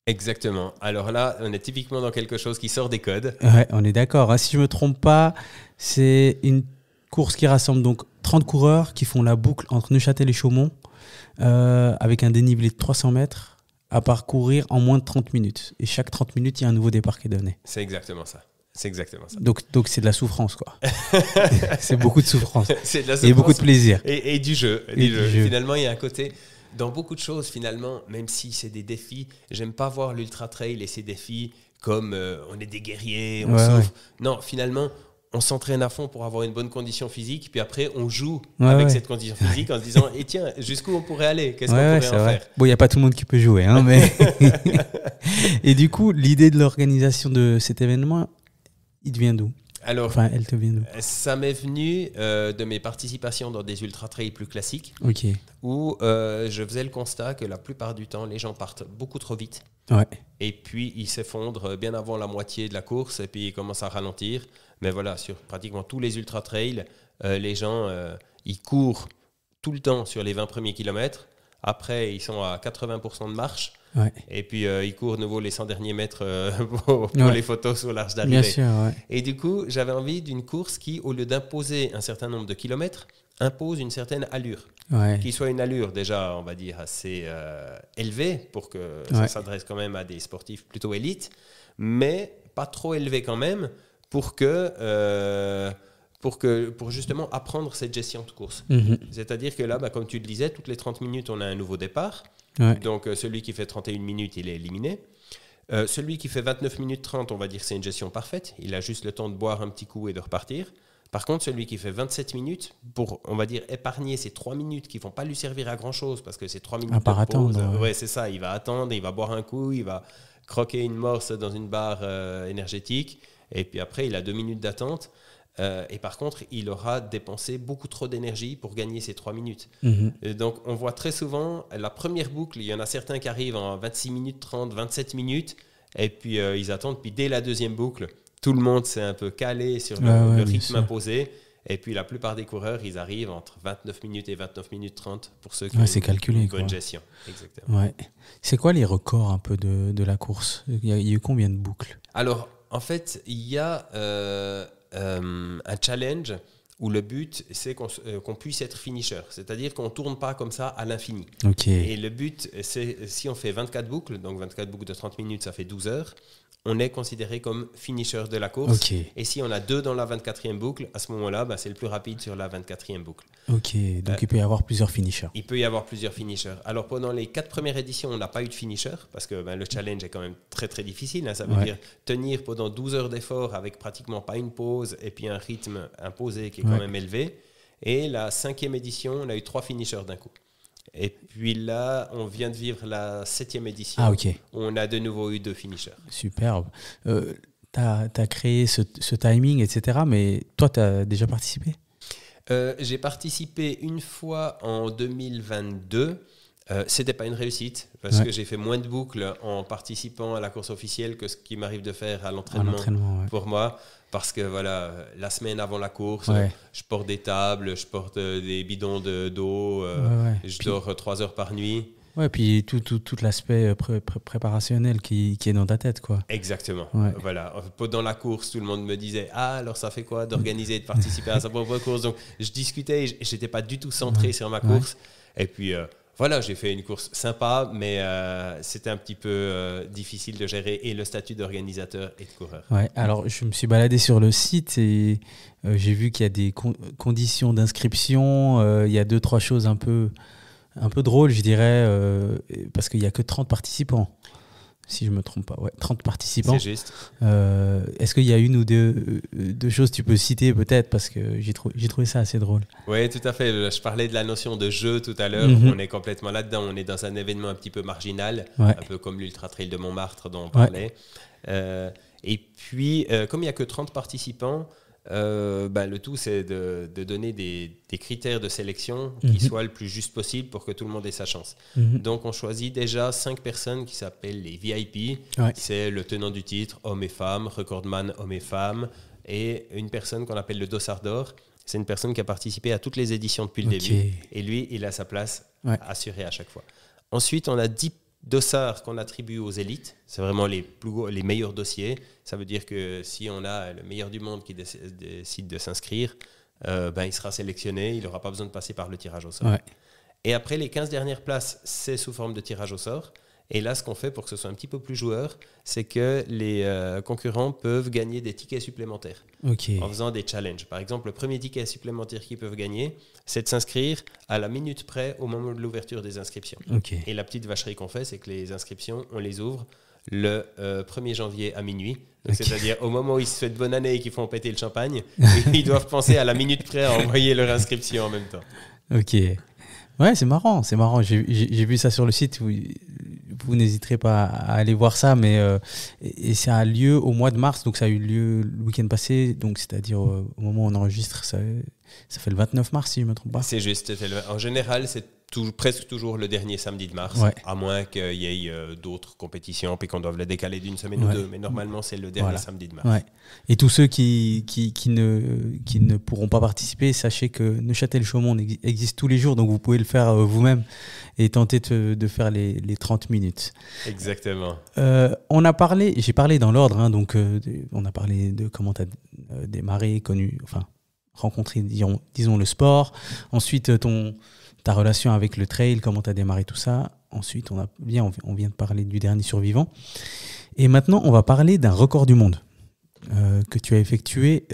Exactement. Alors là, on est typiquement dans quelque chose qui sort des codes. Ouais, on est d'accord. Si je ne me trompe pas, c'est une course qui rassemble donc 30 coureurs qui font la boucle entre Neuchâtel et Chaumont avec un dénivelé de 300 mètres à parcourir en moins de 30 minutes. Et chaque 30 minutes, il y a un nouveau départ qui est donné. C'est exactement ça. Donc c'est de la souffrance, quoi. C'est beaucoup de souffrance. C'est de la souffrance. Et beaucoup de plaisir. Et du jeu. Du jeu. Finalement, il y a un côté... Dans beaucoup de choses, finalement, même si c'est des défis, j'aime pas voir l'ultra trail et ces défis comme on est des guerriers, on souffre. Non, finalement, on s'entraîne à fond pour avoir une bonne condition physique, puis après on joue avec cette condition physique en se disant et tiens, jusqu'où on pourrait aller, qu'est-ce qu'on pourrait en faire. Bon, il n'y a pas tout le monde qui peut jouer, hein, mais et du coup, l'idée de l'organisation de cet événement, il te vient d'où? Alors, elle te vient d'où? Ça m'est venu de mes participations dans des ultra-trails plus classiques, où je faisais le constat que la plupart du temps, les gens partent beaucoup trop vite. Ouais. Et puis, ils s'effondrent bien avant la moitié de la course, et puis ils commencent à ralentir. Mais voilà, sur pratiquement tous les ultra-trails, les gens, ils courent tout le temps sur les 20 premiers kilomètres. Après, ils sont à 80% de marche. Ouais. Et puis, ils courent de nouveau les 100 derniers mètres pour les photos sur l'arche d'arrivée. Bien sûr, ouais. Et du coup, j'avais envie d'une course qui, au lieu d'imposer un certain nombre de kilomètres, impose une certaine allure. Ouais. Qui soit une allure déjà, on va dire, assez élevée pour que ça s'adresse quand même à des sportifs plutôt élites, mais pas trop élevée quand même pour justement apprendre cette gestion de course. C'est-à-dire que là, comme tu le disais, toutes les 30 minutes, on a un nouveau départ. Ouais. Donc, celui qui fait 31 minutes, il est éliminé. Celui qui fait 29 minutes 30, on va dire que c'est une gestion parfaite. Il a juste le temps de boire un petit coup et de repartir. Par contre, celui qui fait 27 minutes, pour, on va dire, épargner ces 3 minutes qui ne vont pas lui servir à grand-chose, parce que c'est 3 minutes de pause. Attendre, ouais, c'est ça. Il va attendre, il va boire un coup, il va croquer une morse dans une barre énergétique. Et puis après, il a 2 minutes d'attente. Et par contre, il aura dépensé beaucoup trop d'énergie pour gagner ces 3 minutes. Et donc, on voit très souvent, la première boucle, il y en a certains qui arrivent en 26 minutes 30, 27 minutes, et puis ils attendent. Puis dès la deuxième boucle, tout le monde s'est un peu calé sur le rythme imposé. Et puis la plupart des coureurs, ils arrivent entre 29 minutes et 29 minutes 30 pour ceux qui ont une bonne gestion. Exactement. Ouais. C'est quoi les records un peu de la course? Il y a eu combien de boucles? Alors, en fait, il y a un challenge où le but, c'est qu'on puisse être finisher. C'est-à-dire qu'on ne tourne pas comme ça à l'infini. Et le but, c'est si on fait 24 boucles, donc 24 boucles de 30 minutes, ça fait 12 heures, on est considéré comme finisher de la course. Et si on a 2 dans la 24e boucle, à ce moment-là, c'est le plus rapide sur la 24e boucle. Donc il peut y avoir plusieurs finishers. Il peut y avoir plusieurs finishers. Alors pendant les 4 premières éditions, on n'a pas eu de finisher parce que le challenge est quand même très très difficile. Ça veut dire tenir pendant 12 heures d'effort avec pratiquement pas une pause et puis un rythme imposé qui est quand même élevé. Et la 5e édition, on a eu 3 finishers d'un coup. Et puis là, on vient de vivre la 7e édition où on a de nouveau eu 2 finishers. Superbe. Tu as créé ce timing, etc. Mais toi, tu as déjà participé? J'ai participé une fois en 2022. C'était pas une réussite parce que j'ai fait moins de boucles en participant à la course officielle que ce qui m'arrive de faire à l'entraînement pour moi. Parce que voilà, la semaine avant la course, je porte des tables, je porte des bidons d'eau, je dors 3 heures par nuit. Ouais, puis tout l'aspect préparationnel qui est dans ta tête, quoi. Exactement. Voilà. Pendant la course, tout le monde me disait « Ah, alors ça fait quoi d'organiser et de participer à sa propre course ?» Donc, je discutais et je n'étais pas du tout centré sur ma course. Et puis, voilà, j'ai fait une course sympa, mais c'était un petit peu difficile de gérer et le statut d'organisateur et de coureur. Ouais, alors, je me suis baladé sur le site et j'ai vu qu'il y a des conditions d'inscription. Il y a 2-3 choses un peu drôle, je dirais, parce qu'il n'y a que 30 participants, si je ne me trompe pas. 30 participants. C'est juste. Est-ce qu'il y a une ou deux choses que tu peux citer, peut-être, parce que j'ai trouvé ça assez drôle. Oui, tout à fait. Je parlais de la notion de jeu tout à l'heure. On est complètement là-dedans. On est dans un événement un petit peu marginal, un peu comme l'Ultra Trail de Montmartre dont on parlait. Et puis, comme il n'y a que 30 participants, le tout, c'est de donner des critères de sélection qui soient le plus juste possible pour que tout le monde ait sa chance. Donc, on choisit déjà 5 personnes qui s'appellent les VIP. C'est le tenant du titre, hommes et femmes, recordman, hommes et femmes, et une personne qu'on appelle le dossard d'or. C'est une personne qui a participé à toutes les éditions depuis le début. Et lui, il a sa place assurée à chaque fois. Ensuite, on a 10 dossards qu'on attribue aux élites. C'est vraiment les meilleurs dossiers. Ça veut dire que si on a le meilleur du monde qui décide de s'inscrire, il sera sélectionné. Il n'aura pas besoin de passer par le tirage au sort. Et après, les 15 dernières places, c'est sous forme de tirage au sort. Et là, ce qu'on fait pour que ce soit un petit peu plus joueur, c'est que les concurrents peuvent gagner des tickets supplémentaires en faisant des challenges. Par exemple, le premier ticket supplémentaire qu'ils peuvent gagner, c'est de s'inscrire à la minute près au moment de l'ouverture des inscriptions. Et la petite vacherie qu'on fait, c'est que les inscriptions, on les ouvre le 1er janvier à minuit. Donc, c'est-à-dire au moment où ils se souhaitent bonne année et qu'ils font péter le champagne, ils doivent penser à la minute près à envoyer leur inscription en même temps. Ok. Ouais, c'est marrant. J'ai vu ça sur le site. Vous n'hésiterez pas à aller voir ça, mais et ça a lieu au mois de mars, donc ça a eu lieu le week-end passé, donc c'est-à-dire au moment où on enregistre, ça fait le 29 mars si je ne me trompe pas. C'est juste. En général, c'est presque toujours le dernier samedi de mars, à moins qu'il y ait d'autres compétitions puis qu'on doive les décaler d'une semaine ou deux, mais normalement c'est le dernier samedi de mars. Ouais. Et tous ceux qui ne pourront pas participer, sachez que Neuchâtel-Chaumont existe tous les jours, donc vous pouvez le faire vous-même et tenter de faire les 30 minutes. Exactement. J'ai parlé dans l'ordre, hein, donc on a parlé de comment tu as démarré, rencontré, disons, le sport. Ensuite, ta relation avec le trail, comment tu as démarré tout ça. Ensuite, on vient de parler du dernier survivant. Et maintenant, on va parler d'un record du monde que tu as effectué.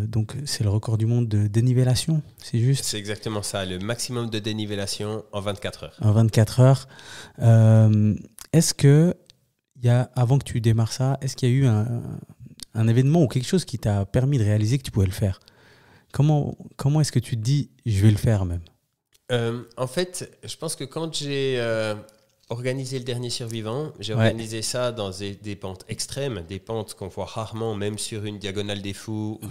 Donc, c'est le record du monde de dénivellation, c'est juste ? C'est exactement ça, le maximum de dénivellation en 24 heures. En 24 heures. Est-ce que, avant que tu démarres ça, est-ce qu'il y a eu un événement ou quelque chose qui t'a permis de réaliser que tu pouvais le faire ? Comment est-ce que tu te dis « je vais le faire même » ? En fait, je pense que quand j'ai organisé le dernier survivant, j'ai organisé ça dans des pentes extrêmes, des pentes qu'on voit rarement, même sur une diagonale des fous, ou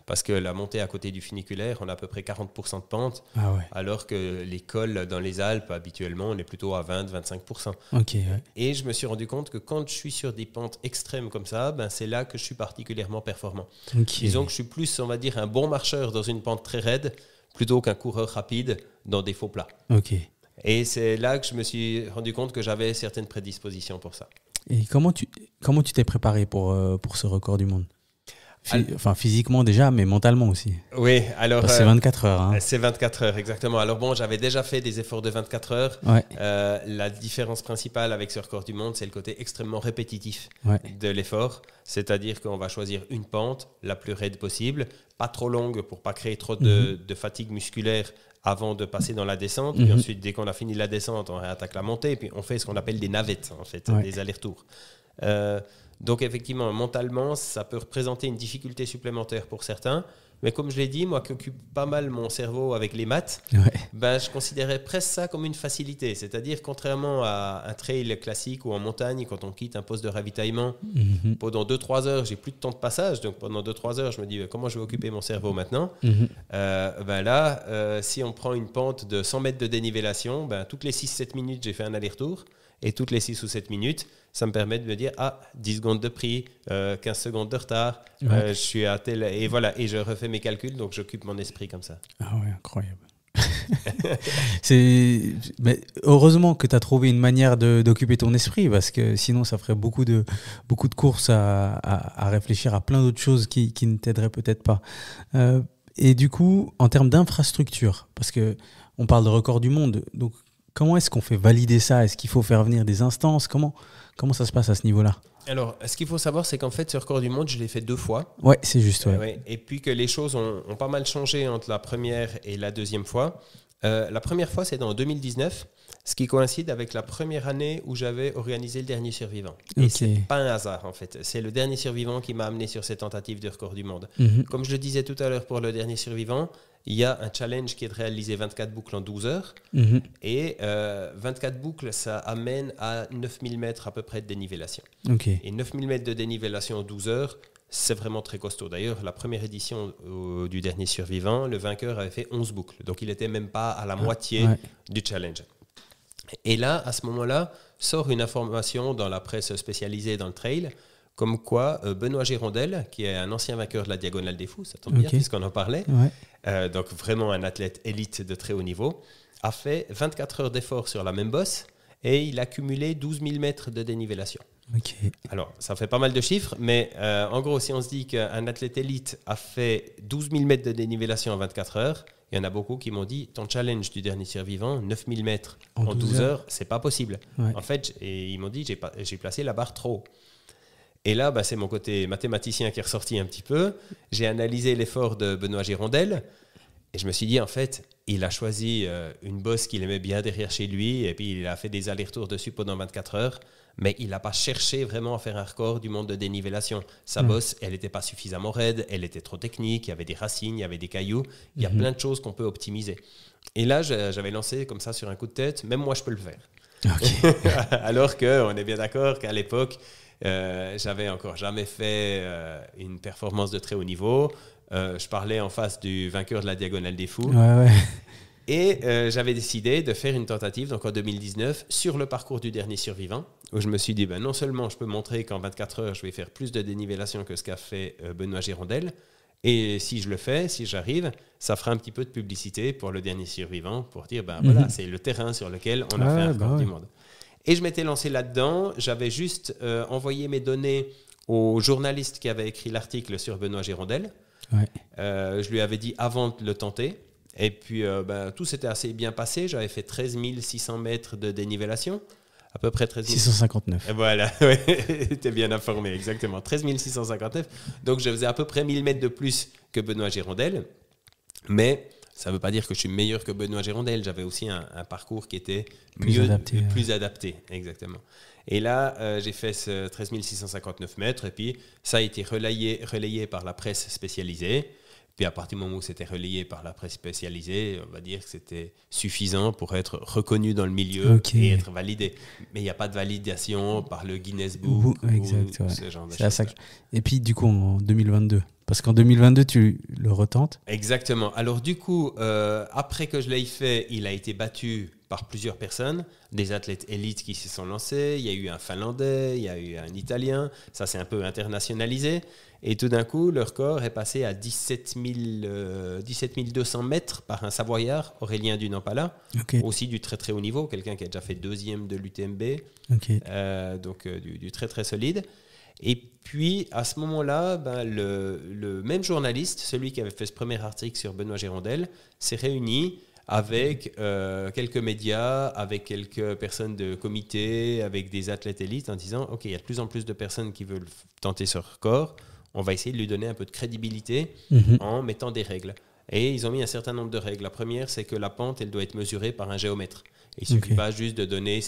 parce que la montée à côté du funiculaire, on a à peu près 40% de pente, alors que les cols dans les Alpes, habituellement, on est plutôt à 20-25%. Okay, ouais. Et je me suis rendu compte que quand je suis sur des pentes extrêmes comme ça, c'est là que je suis particulièrement performant. Okay. Disons que je suis plus, on va dire, un bon marcheur dans une pente très raide, plutôt qu'un coureur rapide dans des faux plats. Okay. Et c'est là que je me suis rendu compte que j'avais certaines prédispositions pour ça. Et comment tu t'es préparé pour ce record du monde ? Physiquement déjà, mais mentalement aussi. Oui, alors... c'est 24 heures. Hein. C'est 24 heures, exactement. Alors bon, j'avais déjà fait des efforts de 24 heures. Ouais. La différence principale avec ce record du monde, c'est le côté extrêmement répétitif de l'effort. C'est-à-dire qu'on va choisir une pente la plus raide possible, pas trop longue pour pas créer trop de fatigue musculaire avant de passer dans la descente. Puis ensuite, dès qu'on a fini la descente, on réattaque la montée. Puis on fait ce qu'on appelle des navettes, en fait, des allers-retours. Donc effectivement, mentalement, ça peut représenter une difficulté supplémentaire pour certains. Mais comme je l'ai dit, moi qui occupe pas mal mon cerveau avec les maths, je considérais presque ça comme une facilité. C'est-à-dire, contrairement à un trail classique ou en montagne, quand on quitte un poste de ravitaillement, pendant 2-3 heures, j'ai plus de temps de passage. Donc pendant 2-3 heures, je me dis comment je vais occuper mon cerveau maintenant. Là, si on prend une pente de 100 mètres de dénivellation, toutes les 6-7 minutes, j'ai fait un aller-retour. Et toutes les 6 ou 7 minutes, ça me permet de me dire 10 secondes de prix, 15 secondes de retard, je suis à tel... Et voilà, et je refais mes calculs, donc j'occupe mon esprit comme ça. Ah ouais, incroyable. Mais heureusement que tu as trouvé une manière d'occuper ton esprit, parce que sinon ça ferait beaucoup de courses à réfléchir à plein d'autres choses qui ne t'aideraient peut-être pas. Et du coup, en termes d'infrastructure, parce qu'on parle de record du monde, donc comment est-ce qu'on fait valider ça ? Est-ce qu'il faut faire venir des instances ? Comment ça se passe à ce niveau-là ? Alors, ce qu'il faut savoir, c'est qu'en fait, ce record du monde, je l'ai fait 2 fois. Ouais, c'est juste. Et puis que les choses ont pas mal changé entre la première et la deuxième fois. La première fois, c'était en 2019, ce qui coïncide avec la première année où j'avais organisé le dernier survivant. Et c'est pas un hasard, en fait. C'est le dernier survivant qui m'a amené sur cette tentative de record du monde. Comme je le disais tout à l'heure pour le dernier survivant, il y a un challenge qui est de réaliser 24 boucles en 12 heures. Et 24 boucles, ça amène à 9000 mètres à peu près de dénivellation. Et 9000 mètres de dénivellation en 12 heures, c'est vraiment très costaud. D'ailleurs, la première édition du dernier survivant, le vainqueur avait fait 11 boucles. Donc, il n'était même pas à la moitié du challenge. Et là, à ce moment-là, sort une information dans la presse spécialisée dans le trail, comme quoi Benoît Girondel, qui est un ancien vainqueur de la Diagonale des Fous, ça tombe bien puisqu'on en parlait, donc vraiment un athlète élite de très haut niveau, a fait 24 heures d'effort sur la même bosse et il a cumulé 12 000 mètres de dénivellation. Alors, ça fait pas mal de chiffres, mais en gros, si on se dit qu'un athlète élite a fait 12 000 mètres de dénivellation en 24 heures, il y en a beaucoup qui m'ont dit, ton challenge du dernier survivant, 9 000 mètres en 12 heures, c'est pas possible. En fait, ils m'ont dit, j'ai placé la barre trop haut. Et là, c'est mon côté mathématicien qui est ressorti un petit peu. J'ai analysé l'effort de Benoît Girondel et je me suis dit, en fait, il a choisi une bosse qu'il aimait bien derrière chez lui et puis il a fait des allers-retours dessus pendant 24 heures. mais il n'a pas cherché vraiment à faire un record du monde de dénivellation. Sa bosse, elle n'était pas suffisamment raide, elle était trop technique, il y avait des racines, il y avait des cailloux, il y a plein de choses qu'on peut optimiser. Et là, j'avais lancé comme ça sur un coup de tête, même moi je peux le faire. Okay. Alors qu'on est bien d'accord qu'à l'époque, j'avais encore jamais fait une performance de très haut niveau. Je parlais en face du vainqueur de la Diagonale des Fous. Ouais. Et j'avais décidé de faire une tentative, donc en 2019, sur le parcours du dernier survivant, où je me suis dit, non seulement je peux montrer qu'en 24 heures, je vais faire plus de dénivellation que ce qu'a fait Benoît Girondel, et si je le fais, si j'arrive, ça fera un petit peu de publicité pour le dernier survivant, pour dire, voilà, c'est le terrain sur lequel on a fait un record du monde. Et je m'étais lancé là-dedans, j'avais juste envoyé mes données au journaliste qui avait écrit l'article sur Benoît Girondel. Ouais. Je lui avais dit avant de le tenter. Et puis, tout s'était assez bien passé. J'avais fait 13 600 mètres de dénivellation. À peu près 13 659. Et voilà, ouais, t'es bien informé, exactement. 13 659. Donc, je faisais à peu près 1000 mètres de plus que Benoît Girondel. Mais ça ne veut pas dire que je suis meilleur que Benoît Girondel. J'avais aussi un parcours qui était plus adapté. Exactement. Et là, j'ai fait ce 13 659 mètres. Et puis, ça a été relayé par la presse spécialisée. Puis à partir du moment où c'était relayé par la presse spécialisée, on va dire que c'était suffisant pour être reconnu dans le milieu et être validé. Mais il n'y a pas de validation par le Guinness Book ou ce genre de choses. Et puis du coup en 2022, parce qu'en 2022 tu le retentes. Exactement. Alors du coup, après que je l'ai fait, il a été battu par plusieurs personnes, des athlètes élites qui se sont lancés. Il y a eu un Finlandais, il y a eu un Italien. Ça s'est un peu internationalisé. Et tout d'un coup, le record est passé à 17 200 mètres par un Savoyard, Aurélien Dunampala, aussi du très très haut niveau, quelqu'un qui a déjà fait 2e de l'UTMB, donc du très très solide. Et puis, à ce moment-là, le même journaliste, celui qui avait fait ce premier article sur Benoît Girondel, s'est réuni avec quelques médias, avec quelques personnes de comité, avec des athlètes élites, en disant « Ok, il y a de plus en plus de personnes qui veulent tenter ce record. On va essayer de lui donner un peu de crédibilité en mettant des règles. » Et ils ont mis un certain nombre de règles. La première, c'est que la pente, elle doit être mesurée par un géomètre. Il ne suffit pas juste de donner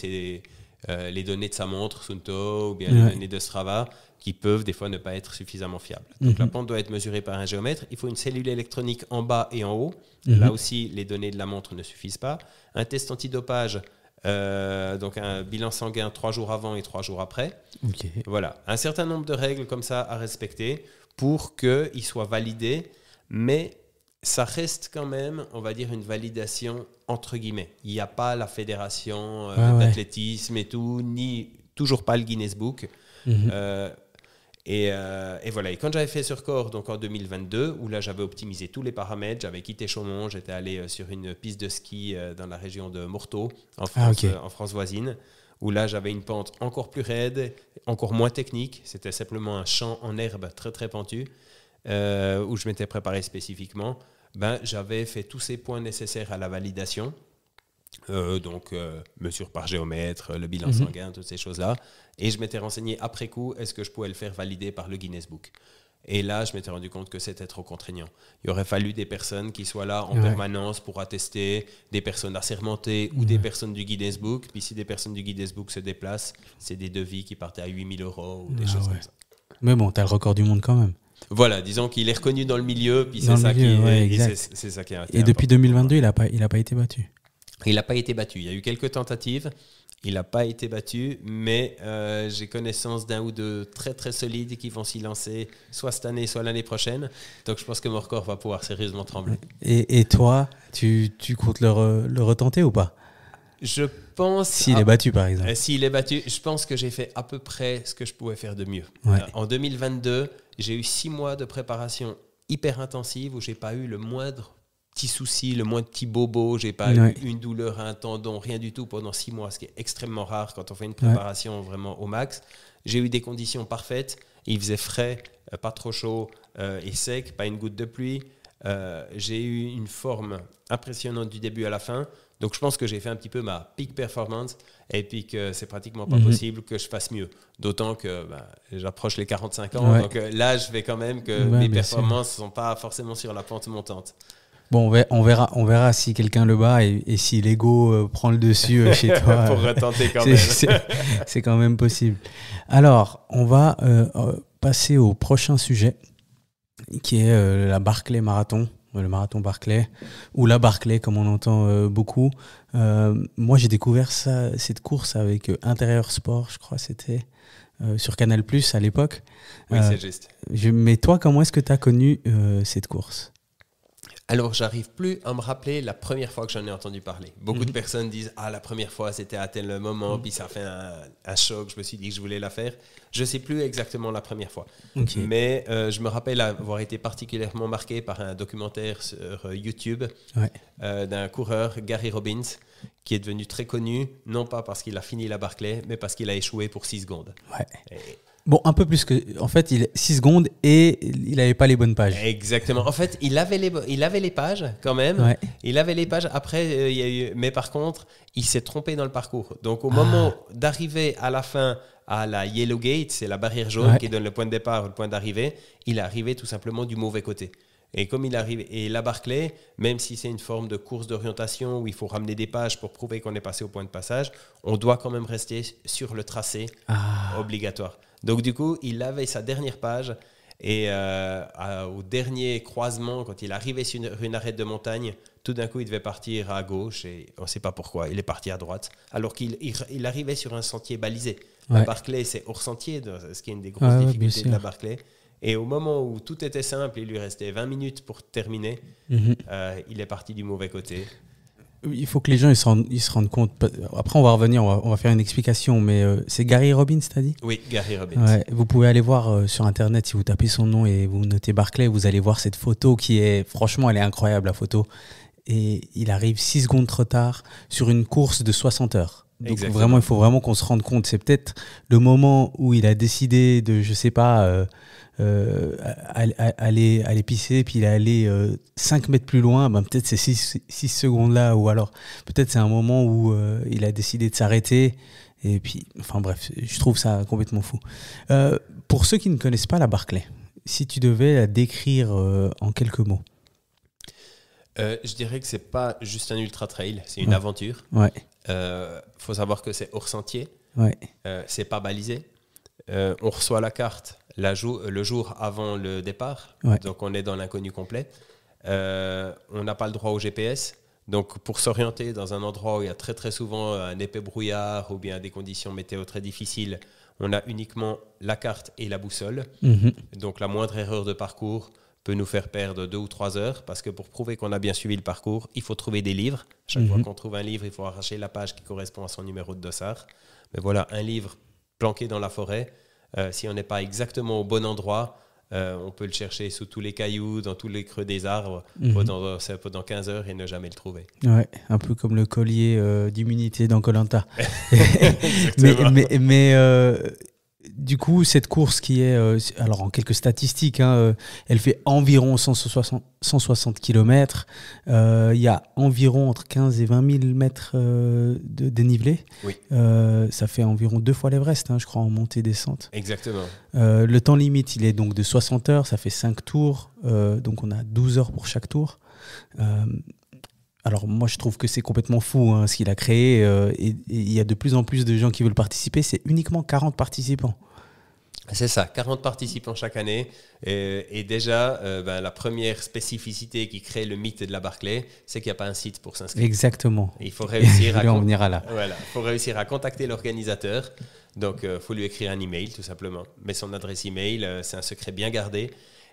les données de sa montre, Suunto, ou bien les données de Strava, qui peuvent des fois ne pas être suffisamment fiables. Donc la pente doit être mesurée par un géomètre. Il faut une cellule électronique en bas et en haut. Là aussi, les données de la montre ne suffisent pas. Un test antidopage, donc un bilan sanguin 3 jours avant et 3 jours après. Voilà, un certain nombre de règles comme ça à respecter pour qu'il soit validé, mais ça reste quand même, on va dire, une validation entre guillemets. Il n'y a pas la fédération d'athlétisme et tout, ni toujours pas le Guinness Book. Et voilà. Et quand j'avais fait ce record, donc en 2022, où là j'avais optimisé tous les paramètres, j'avais quitté Chaumont, j'étais allé sur une piste de ski dans la région de Morteau, en France voisine, où là j'avais une pente encore plus raide, encore moins technique. C'était simplement un champ en herbe très très pentu, où je m'étais préparé spécifiquement. J'avais fait tous ces points nécessaires à la validation. Donc mesure par géomètre, le bilan sanguin, toutes ces choses-là. Et je m'étais renseigné après coup, est-ce que je pouvais le faire valider par le Guinness Book. Et là, je m'étais rendu compte que c'était trop contraignant. Il aurait fallu des personnes qui soient là en permanence pour attester, des personnes assermentées ou des personnes du Guinness Book. Puis si des personnes du Guinness Book se déplacent, c'est des devis qui partaient à 8 000 € ou des choses comme ça. Mais bon, tu as le record du monde quand même. Voilà, disons qu'il est reconnu dans le milieu, puis c'est ça qui est intéressant. Et depuis 2022, il n'a pas été battu. Il n'a pas été battu. Il y a eu quelques tentatives. Il n'a pas été battu, mais j'ai connaissance d'un ou deux très très solides qui vont s'y lancer soit cette année, soit l'année prochaine. Donc je pense que mon record va pouvoir sérieusement trembler. Et toi, tu comptes le retenter ou pas ? Je pense... S'il est battu, par exemple. S'il est battu, je pense que j'ai fait à peu près ce que je pouvais faire de mieux. En 2022, j'ai eu 6 mois de préparation hyper intensive où je n'ai pas eu le moindre petit souci, le moins de petit bobo, j'ai pas eu une douleur à un tendon, rien du tout pendant 6 mois, ce qui est extrêmement rare quand on fait une préparation vraiment au max. J'ai eu des conditions parfaites, il faisait frais, pas trop chaud et sec, pas une goutte de pluie. J'ai eu une forme impressionnante du début à la fin, donc je pense que j'ai fait un petit peu ma peak performance et puis que c'est pratiquement pas possible que je fasse mieux. D'autant que j'approche les 45 ans, donc là je vais quand même que mes performances ne sont pas forcément sur la pente montante. Bon, on verra si quelqu'un le bat et si l'ego prend le dessus chez toi. Pour retenter quand même. C'est quand même possible. Alors, on va passer au prochain sujet, qui est la Barclay Marathon, le marathon Barclay, ou la Barclay, comme on entend beaucoup. Moi, j'ai découvert cette course avec Intérieur Sport, je crois, c'était sur Canal+, à l'époque. Oui, c'est juste. Mais toi, comment est-ce que tu as connu cette course ? Alors, j'arrive plus à me rappeler la première fois que j'en ai entendu parler. Beaucoup de personnes disent « Ah, la première fois, c'était à tel moment, puis ça a fait un choc, je me suis dit que je voulais la faire. » Je ne sais plus exactement la première fois. Okay. Mais je me rappelle avoir été particulièrement marqué par un documentaire sur YouTube d'un coureur, Gary Robbins, qui est devenu très connu, non pas parce qu'il a fini la Barclay, mais parce qu'il a échoué pour 6 secondes. Ouais. Bon, un peu plus que... En fait, 6 secondes et il n'avait pas les bonnes pages. Exactement. En fait, il avait les pages quand même. Ouais. Il avait les pages. Après, il y a eu... Mais par contre, il s'est trompé dans le parcours. Donc, au moment d'arriver à la fin à la Yellow Gate, c'est la barrière jaune qui donne le point de départ ou le point d'arrivée, il est arrivé tout simplement du mauvais côté. Et comme il arrive, et la Barclay, même si c'est une forme de course d'orientation où il faut ramener des pages pour prouver qu'on est passé au point de passage, on doit quand même rester sur le tracé obligatoire. Donc du coup, il avait sa dernière page et au dernier croisement, quand il arrivait sur une arête de montagne, tout d'un coup, il devait partir à gauche et on ne sait pas pourquoi. Il est parti à droite, alors qu'il arrivait sur un sentier balisé. La Barclay, c'est hors sentier, ce qui est une des grosses difficultés de la Barclay. Et au moment où tout était simple, il lui restait 20 minutes pour terminer, il est parti du mauvais côté. Il faut que les gens ils se rendent compte. Après, on va revenir, on va faire une explication, mais c'est Gary Robbins, t'as dit ? Oui, Gary Robbins. Ouais, vous pouvez aller voir sur Internet, si vous tapez son nom et vous notez Barclay, vous allez voir cette photo qui est, franchement, elle est incroyable, la photo. Et il arrive 6 secondes trop tard sur une course de 60 heures. Donc vraiment, il faut vraiment qu'on se rende compte. C'est peut-être le moment où il a décidé de, je sais pas, aller pisser, puis il est allé 5 mètres plus loin. Ben, peut-être c'est 6 secondes là, ou alors peut-être c'est un moment où il a décidé de s'arrêter. Et puis, enfin bref, je trouve ça complètement fou. Pour ceux qui ne connaissent pas la Barclay, si tu devais la décrire en quelques mots. Je dirais que c'est pas juste un ultra trail, c'est une aventure. Ouais. Faut savoir que c'est hors sentier. Ouais. C'est pas balisé. On reçoit la carte le jour avant le départ. Ouais. Donc on est dans l'inconnu complet. On n'a pas le droit au GPS. Donc pour s'orienter dans un endroit où il y a très très souvent un épais brouillard ou bien des conditions météo très difficiles, on a uniquement la carte et la boussole. Donc la moindre erreur de parcours peut nous faire perdre 2 ou 3 heures, parce que pour prouver qu'on a bien suivi le parcours, il faut trouver des livres. Chaque fois qu'on trouve un livre, il faut arracher la page qui correspond à son numéro de dossard. Mais voilà, un livre planqué dans la forêt, si on n'est pas exactement au bon endroit, on peut le chercher sous tous les cailloux, dans tous les creux des arbres, pendant 15 heures et ne jamais le trouver. Ouais, un peu comme le collier d'immunité dans Koh-Lanta. mais du coup, cette course qui est, alors en quelques statistiques, elle fait environ 160 km. Il y a environ entre 15 et 20 000 mètres de dénivelé. Oui. Ça fait environ 2 fois l'Everest, je crois, en montée-descente. Exactement. Le temps limite, il est donc de 60 heures. Ça fait 5 tours. Donc on a 12 heures pour chaque tour. Alors moi je trouve que c'est complètement fou ce qu'il a créé et il y a de plus en plus de gens qui veulent participer. C'est uniquement 40 participants. C'est ça, 40 participants chaque année. Et déjà, la première spécificité qui crée le mythe de la Barclay, c'est qu'il n'y a pas un site pour s'inscrire. Exactement. Il faut réussir on venira là. Voilà, faut réussir à contacter l'organisateur. Donc il faut lui écrire un email tout simplement. Mais son adresse email, c'est un secret bien gardé.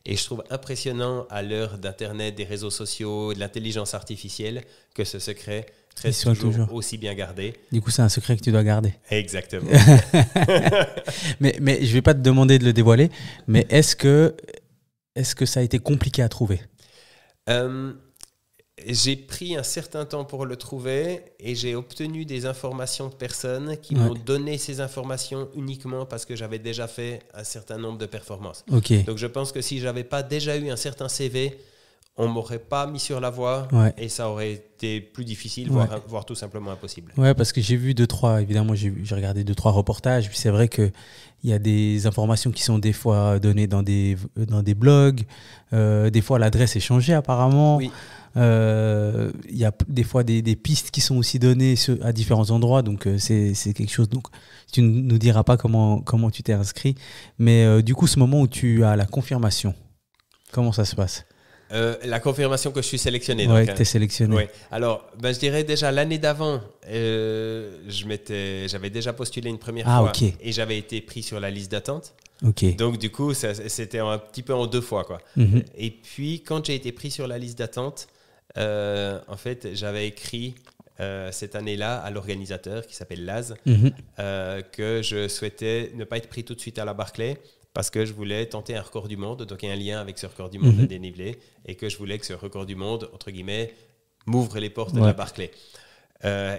Et je trouve impressionnant à l'heure d'Internet, des réseaux sociaux, de l'intelligence artificielle, que ce secret reste toujours aussi bien gardé. Du coup, c'est un secret que tu dois garder. Exactement. mais je ne vais pas te demander de le dévoiler, mais est-ce que ça a été compliqué à trouver ? J'ai pris un certain temps pour le trouver et j'ai obtenu des informations de personnes qui m'ont donné ces informations uniquement parce que j'avais déjà fait un certain nombre de performances. Okay. Donc je pense que si je n'avais pas déjà eu un certain CV, on ne m'aurait pas mis sur la voie et ça aurait été plus difficile, voire tout simplement impossible. Ouais, parce que j'ai vu 2-3, évidemment, j'ai regardé 2-3 reportages, puis c'est vrai qu'il y a des informations qui sont des fois données dans des blogs, des fois l'adresse est changée apparemment. Oui. Il y a des fois des pistes qui sont aussi données à différents endroits, donc c'est quelque chose. Donc tu ne nous diras pas comment tu t'es inscrit, mais du coup, ce moment où tu as la confirmation, comment ça se passe? La confirmation que je suis sélectionné. Ouais, que tu es sélectionné. Ouais. Alors, je dirais déjà l'année d'avant, j'avais déjà postulé une première fois et j'avais été pris sur la liste d'attente. Okay. Donc, du coup, c'était un petit peu en 2 fois, quoi. Et puis, quand j'ai été pris sur la liste d'attente, en fait, j'avais écrit cette année-là à l'organisateur qui s'appelle Laz que je souhaitais ne pas être pris tout de suite à la Barclay parce que je voulais tenter un record du monde, donc il y a un lien avec ce record du monde de dénivelé, et que je voulais que ce record du monde, entre guillemets, m'ouvre les portes de la Barclay.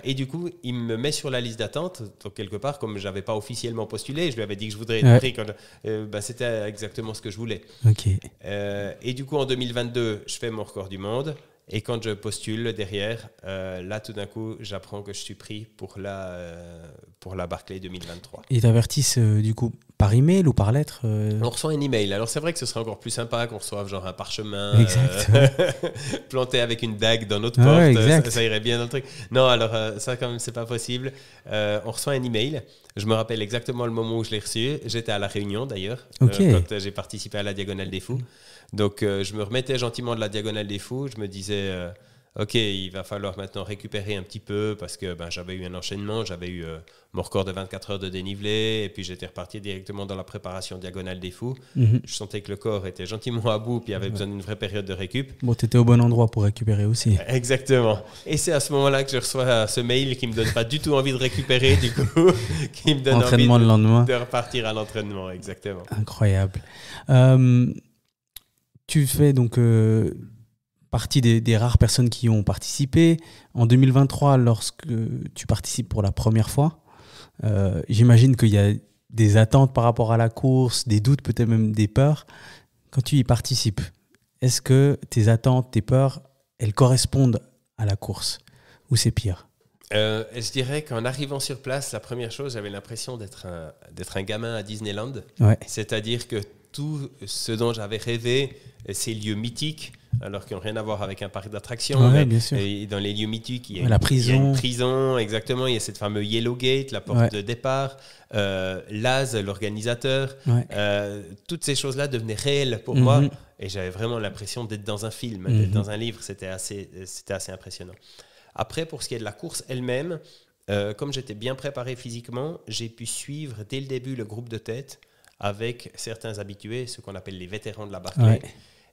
Et du coup, il me met sur la liste d'attente, donc quelque part, comme je n'avais pas officiellement postulé, je lui avais dit que je voudrais être pris, c'était exactement ce que je voulais. Okay. Et du coup, en 2022, je fais mon record du monde. Et quand je postule derrière, là, tout d'un coup, j'apprends que je suis pris pour la Barclay 2023. Ils t'avertissent du coup par email ou par lettre On reçoit un email. Alors, c'est vrai que ce serait encore plus sympa qu'on reçoive genre un parchemin planté avec une dague dans notre porte. Ouais, ça irait bien dans le truc. Non, alors ça, quand même, c'est pas possible. On reçoit un email. Je me rappelle exactement le moment où je l'ai reçu. J'étais à La Réunion, d'ailleurs, quand j'ai participé à la Diagonale des Fous. Donc, je me remettais gentiment de la Diagonale des Fous. Je me disais, OK, il va falloir maintenant récupérer un petit peu parce que j'avais eu un enchaînement. J'avais eu mon record de 24 heures de dénivelé et puis j'étais reparti directement dans la préparation Diagonale des Fous. Je sentais que le corps était gentiment à bout puis avait besoin d'une vraie période de récup. Bon, tu étais au bon endroit pour récupérer aussi. Exactement. Et c'est à ce moment-là que je reçois ce mail qui ne me donne pas du tout envie de récupérer, du coup, qui me donne envie le lendemain. De repartir à l'entraînement. Exactement. Incroyable. Tu fais donc partie des rares personnes qui ont participé. En 2023, lorsque tu participes pour la première fois, j'imagine qu'il y a des attentes par rapport à la course, des doutes, peut-être même des peurs. Quand tu y participes, est-ce que tes attentes, tes peurs, elles correspondent à la course ou c'est pire? Je dirais qu'en arrivant sur place, la première chose, j'avais l'impression d'être un gamin à Disneyland. Ouais. C'est-à-dire que tout ce dont j'avais rêvé, ces lieux mythiques, alors qu'ils n'ont rien à voir avec un parc d'attractions, mais bien sûr. dans les lieux mythiques, il y a une prison, exactement, il y a cette fameuse Yellow Gate, la porte de départ, Laz, l'organisateur, toutes ces choses-là devenaient réelles pour moi, et j'avais vraiment l'impression d'être dans un film, d'être dans un livre, c'était assez impressionnant. Après, pour ce qui est de la course elle-même, comme j'étais bien préparé physiquement, j'ai pu suivre dès le début le groupe de tête avec certains habitués, ce qu'on appelle les vétérans de la Barclay. Ouais.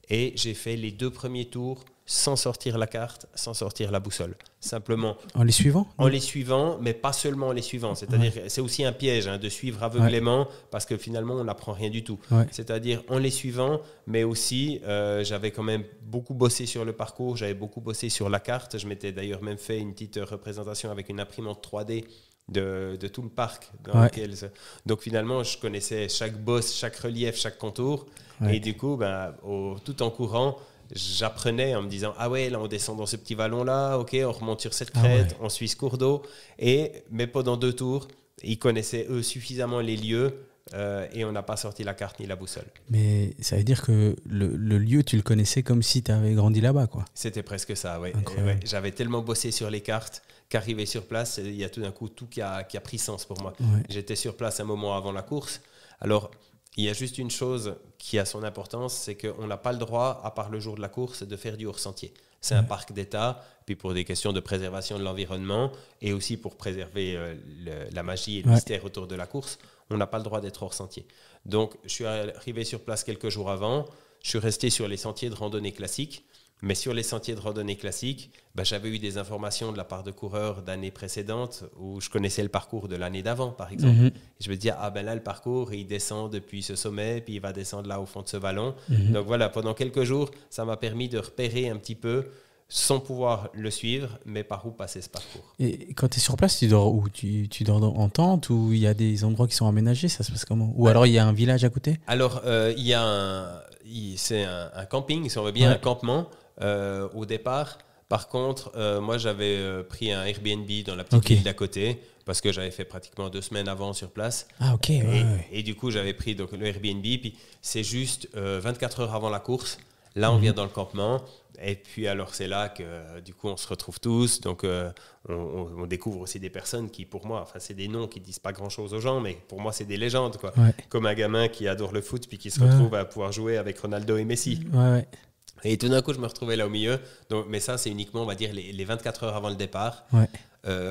Et j'ai fait les 2 premiers tours sans sortir la carte, sans sortir la boussole. Simplement. En les suivant ? En les suivant, mais pas seulement en les suivant. C'est-à-dire que c'est aussi un piège de suivre aveuglément parce que finalement, on n'apprend rien du tout. Ouais. C'est-à-dire en les suivant, mais aussi, j'avais quand même beaucoup bossé sur le parcours, j'avais beaucoup bossé sur la carte. Je m'étais d'ailleurs même fait une petite représentation avec une imprimante 3D de tout le parc lequel donc finalement je connaissais chaque bosse, chaque relief, chaque contour et du coup tout en courant j'apprenais en me disant là on descend dans ce petit vallon là, ok, on remonte sur cette crête, on suit ce cours d'eau mais pendant 2 tours ils connaissaient eux suffisamment les lieux et on n'a pas sorti la carte ni la boussole. Mais ça veut dire que le lieu tu le connaissais comme si tu avais grandi là-bas quoi. C'était presque ça, j'avais tellement bossé sur les cartes qu'arrivé sur place, il y a tout d'un coup tout qui a pris sens pour moi. J'étais sur place un moment avant la course. Alors, il y a juste une chose qui a son importance, c'est qu'on n'a pas le droit, à part le jour de la course, de faire du hors-sentier. C'est un parc d'État, puis pour des questions de préservation de l'environnement et aussi pour préserver la magie et le mystère autour de la course, on n'a pas le droit d'être hors-sentier. Donc, je suis arrivé sur place quelques jours avant, je suis resté sur les sentiers de randonnée classiques. Mais sur les sentiers de randonnée classiques, j'avais eu des informations de la part de coureurs d'années précédentes où je connaissais le parcours de l'année d'avant, par exemple. Et je me disais, là, le parcours, il descend depuis ce sommet, puis il va descendre là au fond de ce vallon. Donc voilà, pendant quelques jours, ça m'a permis de repérer un petit peu, sans pouvoir le suivre, mais par où passer ce parcours. Et quand tu es sur place, tu dors où ? Tu dors en tente ou il y a des endroits qui sont aménagés ? Ça se passe comment ? Ou alors il y a un village à côté ? Alors, c'est un camping, si on veut bien, un campement. Au départ, par contre, moi j'avais pris un Airbnb dans la petite ville d'à côté parce que j'avais fait pratiquement 2 semaines avant sur place. Et du coup, j'avais pris donc, le Airbnb. Puis c'est juste 24 heures avant la course. Là, on vient dans le campement. Et puis alors c'est là que du coup on se retrouve tous, donc on découvre aussi des personnes qui pour moi, enfin c'est des noms qui disent pas grand chose aux gens, mais pour moi c'est des légendes quoi. Ouais. Comme un gamin qui adore le foot puis qui se retrouve à pouvoir jouer avec Ronaldo et Messi. Ouais. Et tout d'un coup je me retrouvais là au milieu, donc, mais ça c'est uniquement on va dire les 24 heures avant le départ, Ouais.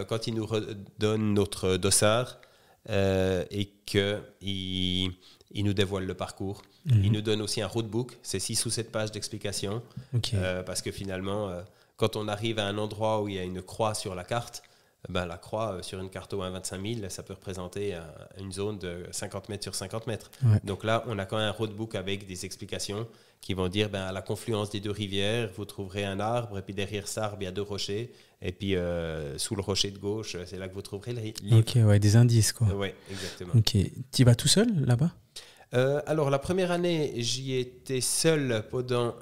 quand ils nous redonnent notre dossard et qu'ils nous dévoilent le parcours. Ils nous donnent aussi un roadbook, c'est 6 ou 7 pages d'explications. Ok. Parce que finalement, quand on arrive à un endroit où il y a une croix sur la carte, la croix sur une carte au 1,25 000, ça peut représenter une zone de 50 mètres sur 50 mètres. Ouais. Donc là, on a quand même un roadbook avec des explications qui vont dire à la confluence des 2 rivières, vous trouverez un arbre, et puis derrière cet arbre, il y a 2 rochers, et puis sous le rocher de gauche, c'est là que vous trouverez le livre. Ok, ouais, des indices quoi. Oui, exactement. Ok. Tu vas tout seul là-bas? Alors, la première année, j'y étais seul pendant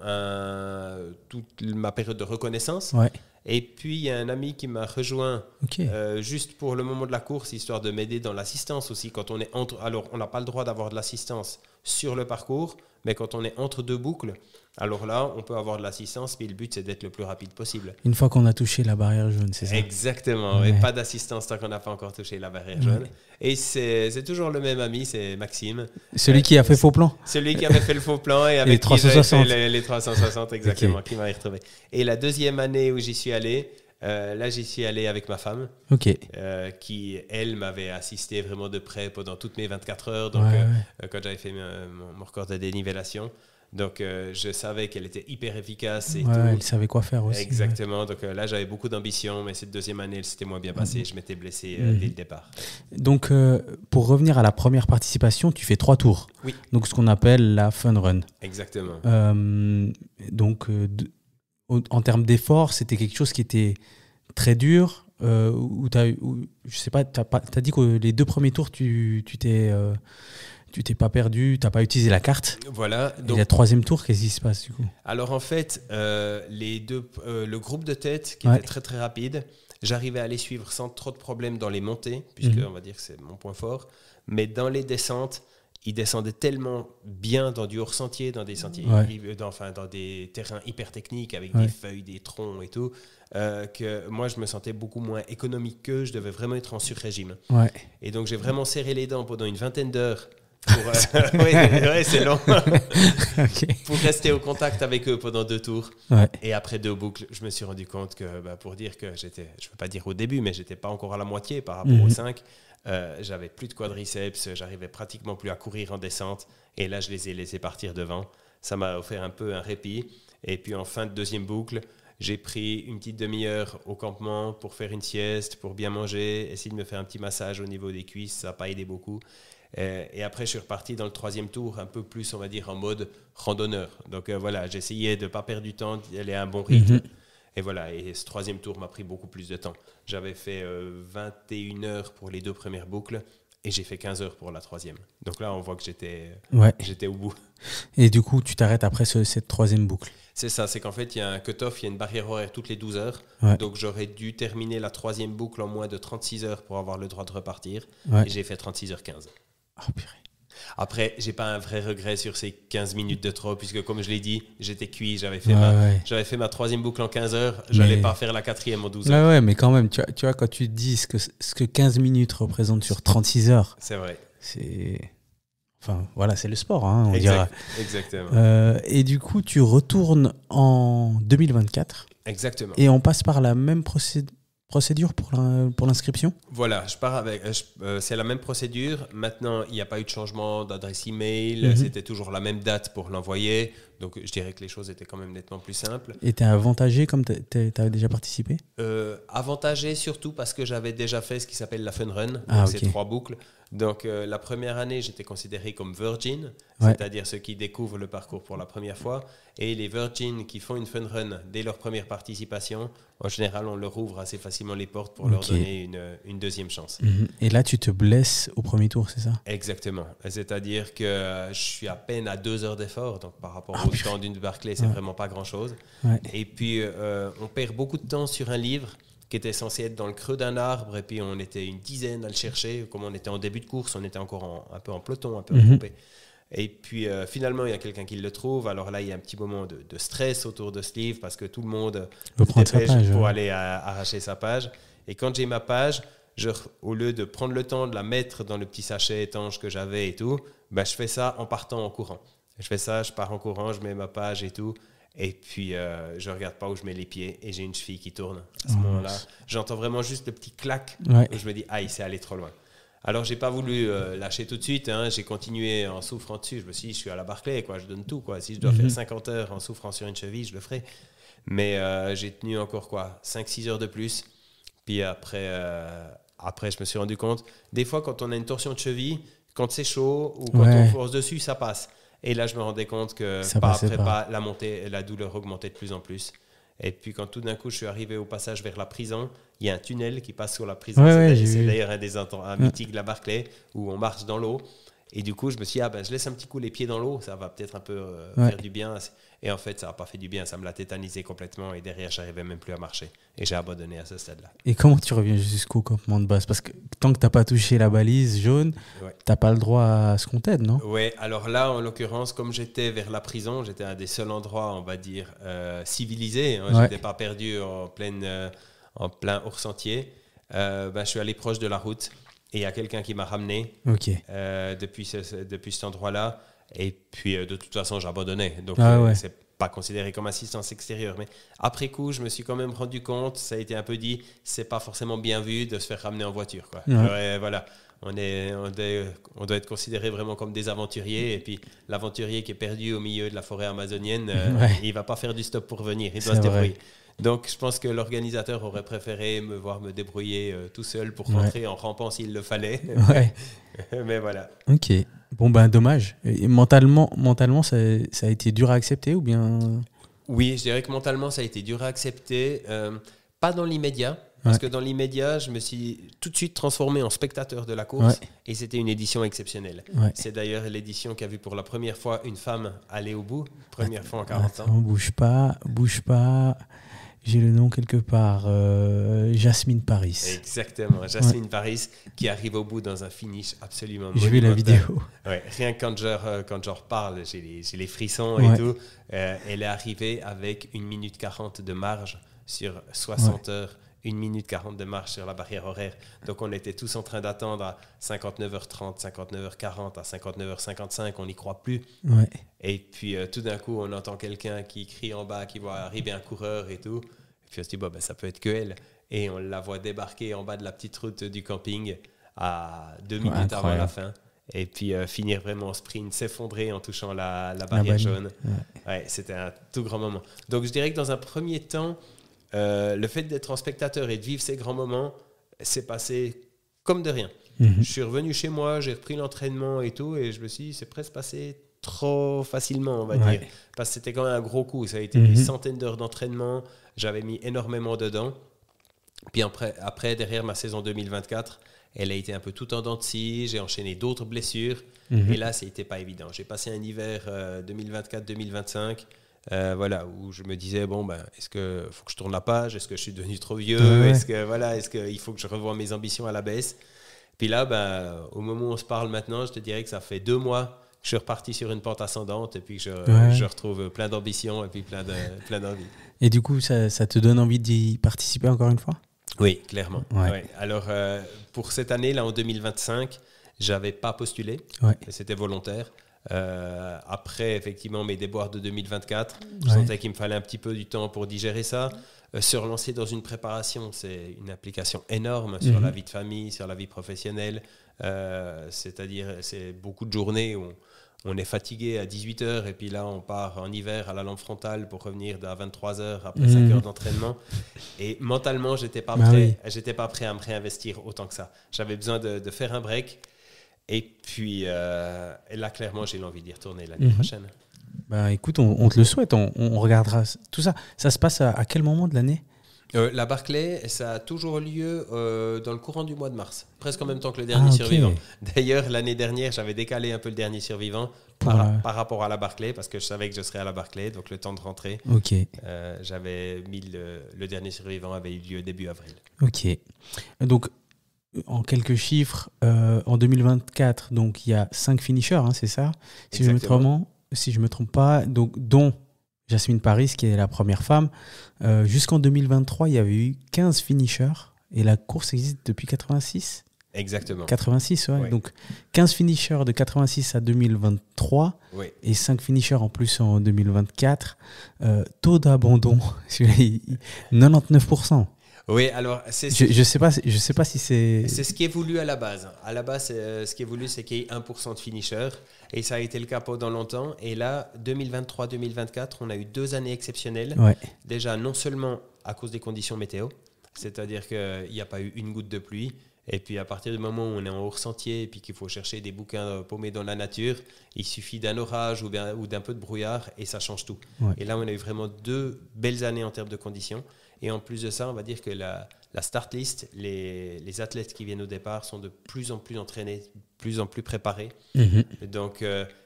toute ma période de reconnaissance. Ouais. Et puis, il y a un ami qui m'a rejoint Ok. juste pour le moment de la course, histoire de m'aider dans l'assistance aussi. Quand on est alors, on n'a pas le droit d'avoir de l'assistance sur le parcours, mais quand on est entre 2 boucles, alors là, on peut avoir de l'assistance, mais le but, c'est d'être le plus rapide possible. Une fois qu'on a touché la barrière jaune, c'est ça? Exactement, Ouais. et pas d'assistance tant qu'on n'a pas encore touché la barrière jaune. Et c'est toujours le même ami, c'est Maxime. Celui qui a fait faux plan? Celui qui avait fait le faux plan et avec les 360. qui j'avais fait les 360, exactement, Ok. qui m'a retrouvé. Et la deuxième année où j'y suis allé, là j'y suis allé avec ma femme, Ok. qui elle m'avait assisté vraiment de près pendant toutes mes 24 heures, donc Ouais. quand j'avais fait mon record de dénivellation. Donc je savais qu'elle était hyper efficace et Ouais, tout. elle savait quoi faire aussi. Exactement, donc là j'avais beaucoup d'ambition, mais cette deuxième année elle s'était moins bien passée, je m'étais blessé dès le départ. Ouais. Donc, pour revenir à la première participation, tu fais 3 tours. Oui. Donc, ce qu'on appelle la fun run. Exactement. Donc, en termes d'effort, c'était quelque chose qui était très dur. Je sais pas, t'as dit que les 2 premiers tours, tu t'es pas perdu, t'as pas utilisé la carte. Voilà. Et Donc, le 3e tour, qu'est-ce qui se passe du coup? alors en fait, le groupe de tête qui Ouais. était très très rapide, j'arrivais à les suivre sans trop de problèmes dans les montées, puisque on va dire que c'est mon point fort. Mais dans les descentes, ils descendaient tellement bien dans du hors-sentier, dans des sentiers, Ouais. dans des terrains hyper techniques avec Ouais. des feuilles, des troncs et tout, que moi je me sentais beaucoup moins économique qu'eux, je devais vraiment être en sur-régime. Ouais. Et donc j'ai vraiment serré les dents pendant une vingtaine d'heures. Oui, c'est long. Ok. Pour rester au contact avec eux pendant 2 tours. Ouais. Et après 2 boucles, je me suis rendu compte que, pour dire que j'étais, je ne veux pas dire au début, mais j'étais pas encore à la moitié par rapport aux 5. J'avais plus de quadriceps, j'arrivais pratiquement plus à courir en descente. Et là, je les ai laissés partir devant. Ça m'a offert un peu un répit. Et puis en fin de 2e boucle, j'ai pris une petite demi-heure au campement pour faire une sieste, pour bien manger, essayer de me faire un petit massage au niveau des cuisses. Ça n'a pas aidé beaucoup. Et après, je suis reparti dans le 3e tour, un peu plus, on va dire, en mode randonneur. Donc voilà, j'essayais de ne pas perdre du temps, d'y aller à un bon rythme. Et voilà, et ce 3e tour m'a pris beaucoup plus de temps. J'avais fait 21 heures pour les 2 premières boucles et j'ai fait 15 heures pour la 3e. Donc là, on voit que j'étais au bout. Et du coup, tu t'arrêtes après cette 3e boucle. C'est ça, c'est qu'en fait, il y a un cut-off, il y a une barrière horaire toutes les 12 heures. Ouais. Donc j'aurais dû terminer la 3e boucle en moins de 36 heures pour avoir le droit de repartir. Ouais. Et j'ai fait 36h15. Oh, purée. Après, j'ai pas un vrai regret sur ces 15 minutes de trop, puisque comme je l'ai dit, j'étais cuit, j'avais fait ma 3e boucle en 15 heures, j'allais pas faire la 4e en 12 heures. Ouais, mais quand même, tu vois, quand tu dis ce que 15 minutes représentent sur 36 heures, C'est vrai. c'est... Enfin, voilà, c'est le sport, hein, on dira. Exactement. Et du coup, tu retournes en 2024 Exactement. et on passe par la même procédure pour l'inscription? Voilà, je pars avec. C'est la même procédure. Maintenant, il n'y a pas eu de changement d'adresse email. C'était toujours la même date pour l'envoyer. Donc, je dirais que les choses étaient quand même nettement plus simples. Et t'es avantagé comme t'avais déjà participé? Avantagé surtout parce que j'avais déjà fait ce qui s'appelle la Fun Run. Donc, c'est 3 boucles. Donc, la première année, j'étais considéré comme virgin, c'est-à-dire ceux qui découvrent le parcours pour la première fois. Et les virgins qui font une Fun Run dès leur première participation, en général, on leur ouvre assez facilement les portes pour leur donner une 2e chance. Et là, tu te blesses au premier tour, c'est ça? Exactement. C'est-à-dire que je suis à peine à 2 heures d'effort. Donc, par rapport au temps d'une Barclay, c'est vraiment pas grand-chose. Ouais. Et puis, on perd beaucoup de temps sur un livre qui était censé être dans le creux d'un arbre, et puis on était une dizaine à le chercher. Comme on était en début de course, on était encore un peu en peloton, un peu regroupé. Et puis finalement, il y a quelqu'un qui le trouve. Alors là, il y a un petit moment de stress autour de ce livre parce que tout le monde veut prendre sa page pour aller arracher sa page. Et quand j'ai ma page, au lieu de prendre le temps de la mettre dans le petit sachet étanche que j'avais et tout, je fais ça en partant en courant. Je fais ça, je pars en courant, je mets ma page et tout. Et puis, je ne regarde pas où je mets les pieds et j'ai une cheville qui tourne. À ce moment-là, j'entends vraiment juste le petit clac où je me dis, aïe, c'est allé trop loin. Alors, je n'ai pas voulu lâcher tout de suite. J'ai continué en souffrant dessus. Je me suis dit, je suis à la Barclay, je donne tout. Si je dois faire 50 heures en souffrant sur une cheville, je le ferai. Mais j'ai tenu encore 5-6 heures de plus. Puis après, je me suis rendu compte, des fois, quand on a une torsion de cheville, quand c'est chaud ou quand on force dessus, ça passe. Et là, je me rendais compte que la douleur augmentait de plus en plus. Et puis, quand tout d'un coup, je suis arrivé au passage vers la prison, il y a un tunnel qui passe sur la prison. C'est d'ailleurs un mythique de la Barclay où on marche dans l'eau. Et du coup, je me suis dit, je laisse un petit coup les pieds dans l'eau, ça va peut-être un peu faire du bien. Et en fait, ça n'a pas fait du bien, ça me l'a tétanisé complètement. Et derrière, je n'arrivais même plus à marcher. Et j'ai abandonné à ce stade-là. Et comment tu reviens jusqu'au campement de base? Parce que tant que tu n'as pas touché la balise jaune, tu n'as pas le droit à ce qu'on t'aide, non? Oui, alors là, en l'occurrence, comme j'étais vers la prison, j'étais un des seuls endroits, on va dire, civilisés. Je n'étais pas perdu en plein hors-sentier. Je suis allé proche de la route. Et il y a quelqu'un qui m'a ramené depuis cet endroit-là. Et puis, de toute façon, j'abandonnais. Donc, c'est pas considéré comme assistance extérieure. Mais après coup, je me suis quand même rendu compte, ça a été un peu dit, c'est pas forcément bien vu de se faire ramener en voiture. Voilà. On doit être considéré vraiment comme des aventuriers. Et puis, l'aventurier qui est perdu au milieu de la forêt amazonienne, il va pas faire du stop pour venir. Il doit se débrouiller. Donc, je pense que l'organisateur aurait préféré me voir me débrouiller tout seul pour rentrer en rampant s'il le fallait. Mais voilà. Ok. Bon, dommage. Et mentalement ça a été dur à accepter ou bien... Oui, je dirais que mentalement, ça a été dur à accepter. Pas dans l'immédiat. Parce que dans l'immédiat, je me suis tout de suite transformé en spectateur de la course. Et c'était une édition exceptionnelle. C'est d'ailleurs l'édition qui a vu pour la première fois une femme aller au bout. Première fois en 40 ans. Bouge pas. J'ai le nom quelque part. Jasmine Paris. Exactement, Jasmine Paris qui arrive au bout dans un finish absolument monumental. J'ai vu la vidéo. Rien que quand j'en reparle, j'ai les frissons et tout. Elle est arrivée avec 1 minute 40 de marge sur 60 heures. 1 minute 40 de marche sur la barrière horaire. Donc, on était tous en train d'attendre à 59h30, 59h40, à 59h55. On n'y croit plus. Et puis, tout d'un coup, on entend quelqu'un qui crie en bas, qui voit arriver un coureur et tout. Et puis, on se dit, ça peut être qu'elle. Et on la voit débarquer en bas de la petite route du camping à 2 minutes avant la fin. Et puis, finir vraiment en sprint, s'effondrer en touchant la barrière jaune. C'était un tout grand moment. Donc, je dirais que dans un premier temps, le fait d'être en spectateur et de vivre ces grands moments, c'est passé comme de rien. Je suis revenu chez moi, j'ai repris l'entraînement et tout, et je me suis dit, c'est presque passé trop facilement, on va dire. Parce que c'était quand même un gros coup. Ça a été des centaines d'heures d'entraînement. J'avais mis énormément dedans. Puis après, derrière ma saison 2024, elle a été un peu tout en dents de scie. J'ai enchaîné d'autres blessures. Et là, ça n'était pas évident. J'ai passé un hiver 2024-2025 où je me disais, est-ce qu'il faut que je tourne la page? Est-ce que je suis devenu trop vieux? Est-ce qu'il faut que je revoie mes ambitions à la baisse? Puis là, au moment où on se parle maintenant, je te dirais que ça fait 2 mois que je suis reparti sur une pente ascendante et puis que je retrouve plein d'ambitions et puis plein d'envie. Et du coup, ça te donne envie d'y participer encore une fois? Oui, clairement. Alors, pour cette année, là, en 2025, je n'avais pas postulé. C'était volontaire. Après, effectivement, mes déboires de 2024, je sentais qu'il me fallait un petit peu du temps pour digérer ça. Se relancer dans une préparation, c'est une application énorme sur la vie de famille, sur la vie professionnelle. C'est-à-dire, c'est beaucoup de journées où on est fatigué à 18h et puis là, on part en hiver à la lampe frontale pour revenir à 23h après 5 heures d'entraînement. Et mentalement, je n'étais pas prêt à me réinvestir autant que ça. J'avais besoin de faire un break. Et puis, là, clairement, j'ai l'envie d'y retourner l'année prochaine. Écoute, on te le souhaite, on regardera tout ça. Ça se passe à quel moment de l'année? La Barclay, ça a toujours lieu dans le courant du mois de mars, presque en même temps que le dernier survivant. D'ailleurs, l'année dernière, j'avais décalé un peu le dernier survivant par rapport à la Barclay, parce que je savais que je serais à la Barclay, donc le temps de rentrer. J'avais mis le dernier survivant avait eu lieu début avril. Ok. Donc, en quelques chiffres, en 2024, donc il y a 5 finishers, hein, c'est ça? Si je me trompe pas, donc, dont Jasmine Paris, qui est la première femme. Jusqu'en 2023, il y avait eu 15 finishers et la course existe depuis 86. Exactement. 86, ouais. Oui. Donc 15 finishers de 86 à 2023 Oui. et 5 finishers en plus en 2024. Taux d'abandon, 99%. Oui, alors Je sais pas si c'est... C'est ce qui est voulu à la base. À la base, ce qui est voulu, c'est qu'il y ait 1% de finishers. Et ça a été le cas pendant longtemps. Et là, 2023-2024, on a eu 2 années exceptionnelles. Ouais. Déjà, non seulement à cause des conditions météo, c'est-à-dire qu'il n'y a pas eu une goutte de pluie. Et puis, à partir du moment où on est en hors-sentier et puis qu'il faut chercher des bouquins paumés dans la nature, il suffit d'un orage ou d'un peu de brouillard et ça change tout. Ouais. Et là, on a eu vraiment 2 belles années en termes de conditions. Et en plus de ça, on va dire que la start list, les athlètes qui viennent au départ sont de plus en plus entraînés, de plus en plus préparés. Donc,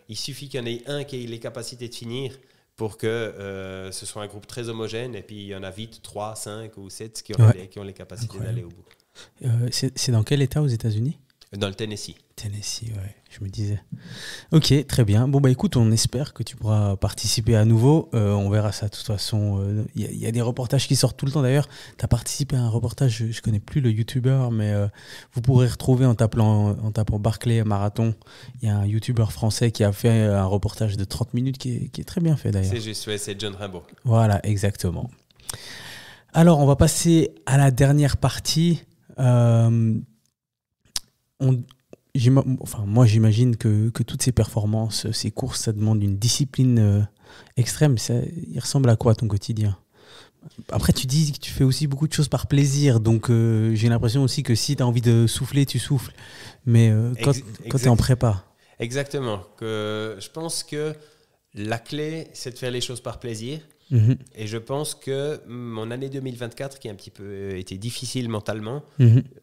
il suffit qu'il y en ait un qui ait les capacités de finir pour que ce soit un groupe très homogène. Et puis, il y en a vite 3, 5 ou 7 qui ont les capacités d'aller au bout. C'est dans quel état aux États-Unis? Dans le Tennessee. Tennessee, ouais, je me disais. Ok, très bien. Bon, bah écoute, on espère que tu pourras participer à nouveau. On verra ça de toute façon. Il y a des reportages qui sortent tout le temps d'ailleurs. Tu as participé à un reportage, je ne connais plus le youtubeur, mais vous pourrez retrouver en tapant Barclay Marathon. Il y a un youtubeur français qui a fait un reportage de 30 minutes qui est très bien fait d'ailleurs. C'est juste, ouais, c'est John Rimbaud. Voilà, exactement. Alors, on va passer à la dernière partie. Moi, j'imagine que toutes ces performances, ces courses, ça demande une discipline extrême. Il ressemble à quoi ton quotidien? Après, tu dis que tu fais aussi beaucoup de choses par plaisir. Donc, j'ai l'impression aussi que si tu as envie de souffler, tu souffles. Mais quand tu es en prépa. Exactement. Je pense que la clé, c'est de faire les choses par plaisir. Et je pense que mon année 2024, qui a un petit peu été difficile mentalement,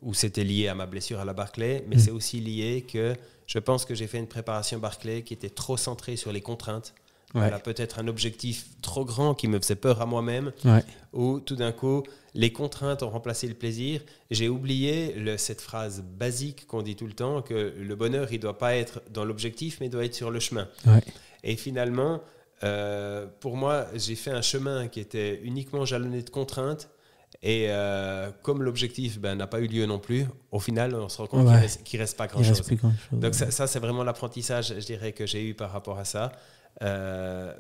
où c'était lié à ma blessure à la Barclay, mais c'est aussi lié que je pense que j'ai fait une préparation Barclay qui était trop centrée sur les contraintes. Ouais. Voilà, peut-être un objectif trop grand qui me faisait peur à moi-même, où tout d'un coup, les contraintes ont remplacé le plaisir. J'ai oublié cette phrase basique qu'on dit tout le temps, que le bonheur, il ne doit pas être dans l'objectif, mais il doit être sur le chemin. Ouais. Et finalement... pour moi, j'ai fait un chemin qui était uniquement jalonné de contraintes et comme l'objectif n'a pas eu lieu non plus, au final, on se rend compte qu'il reste pas grand-chose. Donc ça, c'est vraiment l'apprentissage, je dirais, que j'ai eu par rapport à ça.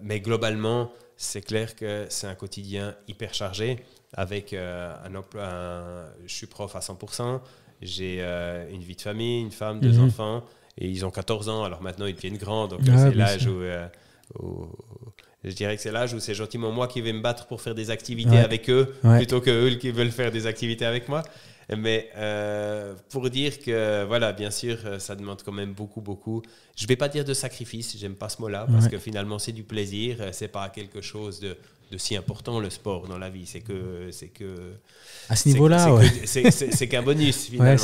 Mais globalement, c'est clair que c'est un quotidien hyper chargé avec un emploi. Je suis prof à 100%, j'ai une vie de famille, une femme, 2 enfants, et ils ont 14 ans, alors maintenant ils deviennent grands, donc c'est l'âge où je dirais que c'est l'âge où c'est gentiment moi qui vais me battre pour faire des activités avec eux plutôt que eux qui veulent faire des activités avec moi. Mais pour dire que voilà, bien sûr, ça demande quand même beaucoup. Je vais pas dire de sacrifice, j'aime pas ce mot-là parce que finalement c'est du plaisir, c'est pas quelque chose de si important le sport dans la vie, c'est que à ce niveau-là, c'est qu'un bonus finalement,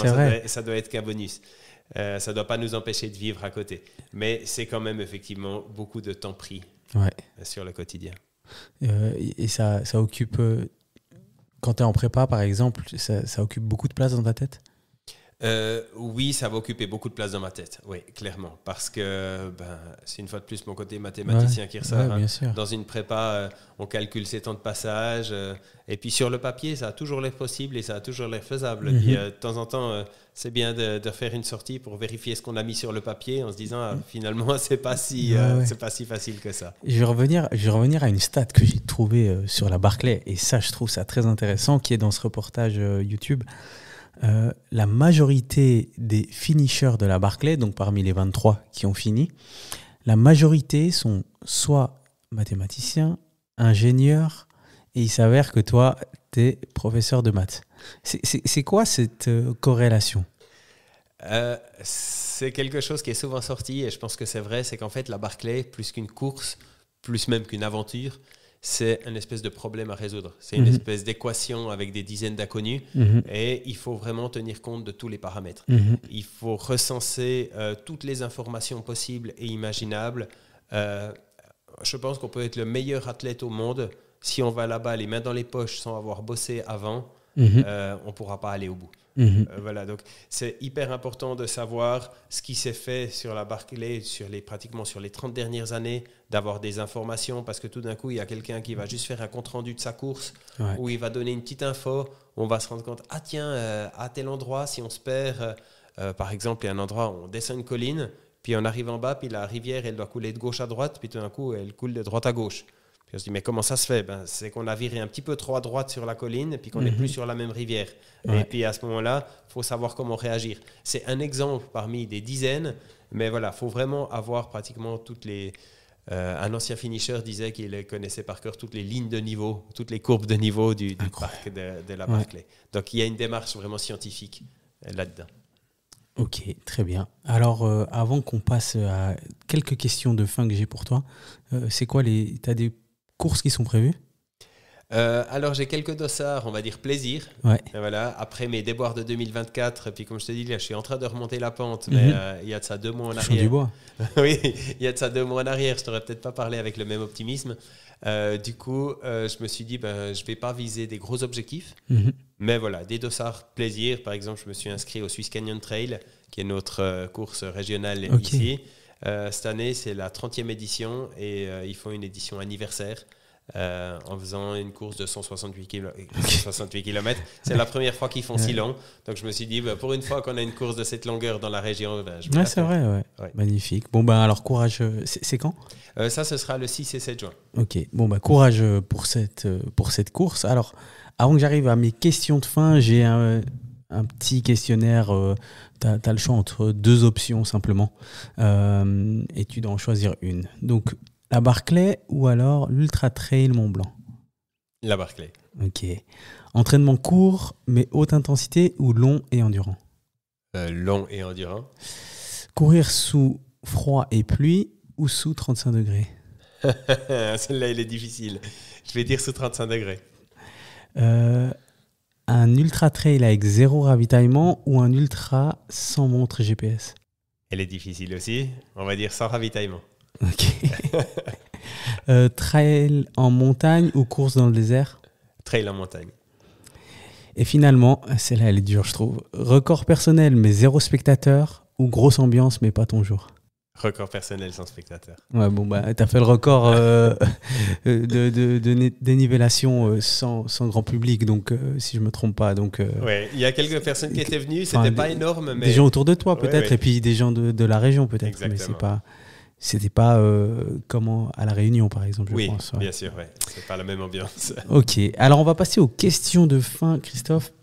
ça doit être qu'un bonus. Ça ne doit pas nous empêcher de vivre à côté. Mais c'est quand même effectivement beaucoup de temps pris sur le quotidien. Et ça occupe, quand tu es en prépa par exemple, ça occupe beaucoup de place dans ta tête? Oui, ça va occuper beaucoup de place dans ma tête, oui, clairement. Parce que c'est une fois de plus mon côté mathématicien qui ressort. Dans une prépa, on calcule ses temps de passage. Et puis sur le papier, ça a toujours l'air possible et ça a toujours l'air faisable. Puis de temps en temps, c'est bien de faire une sortie pour vérifier ce qu'on a mis sur le papier en se disant finalement, c'est pas si facile que ça. Je vais revenir à une stat que j'ai trouvée sur la Barclay. Et ça, je trouve ça très intéressant, qui est dans ce reportage YouTube. La majorité des finishers de la Barclay, donc parmi les 23 qui ont fini, la majorité sont soit mathématiciens, ingénieurs, et il s'avère que toi, tu es professeur de maths. C'est quoi cette corrélation? C'est quelque chose qui est souvent sorti, et je pense que c'est vrai, c'est qu'en fait, la Barclay, plus qu'une course, plus même qu'une aventure, c'est une espèce de problème à résoudre. C'est une espèce d'équation avec des dizaines d'inconnus et il faut vraiment tenir compte de tous les paramètres. Il faut recenser toutes les informations possibles et imaginables. Je pense qu'on peut être le meilleur athlète au monde si on va là-bas les mains dans les poches sans avoir bossé avant. on ne pourra pas aller au bout. Voilà, donc c'est hyper important de savoir ce qui s'est fait sur la Barclay pratiquement sur les 30 dernières années, d'avoir des informations, parce que tout d'un coup, il y a quelqu'un qui va juste faire un compte-rendu de sa course, où il va donner une petite info, où on va se rendre compte, ah tiens, à tel endroit, si on se perd, par exemple, il y a un endroit où on descend une colline, puis on arrive en bas, puis la rivière, elle doit couler de gauche à droite, puis tout d'un coup, elle coule de droite à gauche. Puis on se dit, mais comment ça se fait? C'est qu'on a viré un petit peu trop à droite sur la colline et puis qu'on n'est plus sur la même rivière. Et puis à ce moment-là, il faut savoir comment réagir. C'est un exemple parmi des dizaines, mais voilà, il faut vraiment avoir pratiquement toutes les... un ancien finisher disait qu'il connaissait par cœur toutes les lignes de niveau, toutes les courbes de niveau du parc de la Barclay. Donc il y a une démarche vraiment scientifique là-dedans. Ok, très bien. Alors, avant qu'on passe à quelques questions de fin que j'ai pour toi, c'est quoi t'as des courses qui sont prévues? Alors j'ai quelques dossards, on va dire plaisir. Voilà, après mes déboires de 2024, puis comme je te dis, là, je suis en train de remonter la pente, mais il y a de ça 2 mois en arrière. Du bois. Oui, il y a de ça 2 mois en arrière, je t'aurais peut-être pas parlé avec le même optimisme. Du coup, je me suis dit, je vais pas viser des gros objectifs, mais voilà, des dossards plaisir. Par exemple, je me suis inscrit au Swiss Canyon Trail, qui est notre course régionale ici. Cette année, c'est la 30e édition et ils font une édition anniversaire en faisant une course de 168 km. C'est la première fois qu'ils font si long. Donc, je me suis dit, pour une fois qu'on a une course de cette longueur dans la région, je vais c'est vrai, magnifique. Bon, alors, courage. C'est quand? Ça, ce sera le 6 et 7 juin. Ok, courage pour cette course. Alors, avant que j'arrive à mes questions de fin, j'ai un petit questionnaire. Tu as le choix entre 2 options simplement. Et tu dois en choisir une. Donc, la Barclay ou alors l'Ultra Trail Mont Blanc? La Barclay. Ok. Entraînement court, mais haute intensité ou long et endurant? Long et endurant. Courir sous froid et pluie ou sous 35 degrés? Celle-là, elle est difficile. Je vais dire sous 35 degrés. Un ultra trail avec 0 ravitaillement ou un ultra sans montre GPS? Elle est difficile aussi. On va dire sans ravitaillement. Ok. Trail en montagne ou course dans le désert? Trail en montagne. Et finalement, celle-là, elle est dure, je trouve. Record personnel, mais 0 spectateur ou grosse ambiance, mais pas ton jour? Record personnel sans spectateur. Ouais, t'as fait le record de dénivellation sans grand public, donc si je me trompe pas. Donc, ouais, il y a quelques personnes qui étaient venues, c'était pas énorme, mais des gens autour de toi peut-être, et puis des gens de la région peut-être. Exactement. Mais c'était pas comment à la Réunion par exemple, je pense. Oui, bien sûr, c'est pas la même ambiance. Ok, alors on va passer aux questions de fin, Christophe.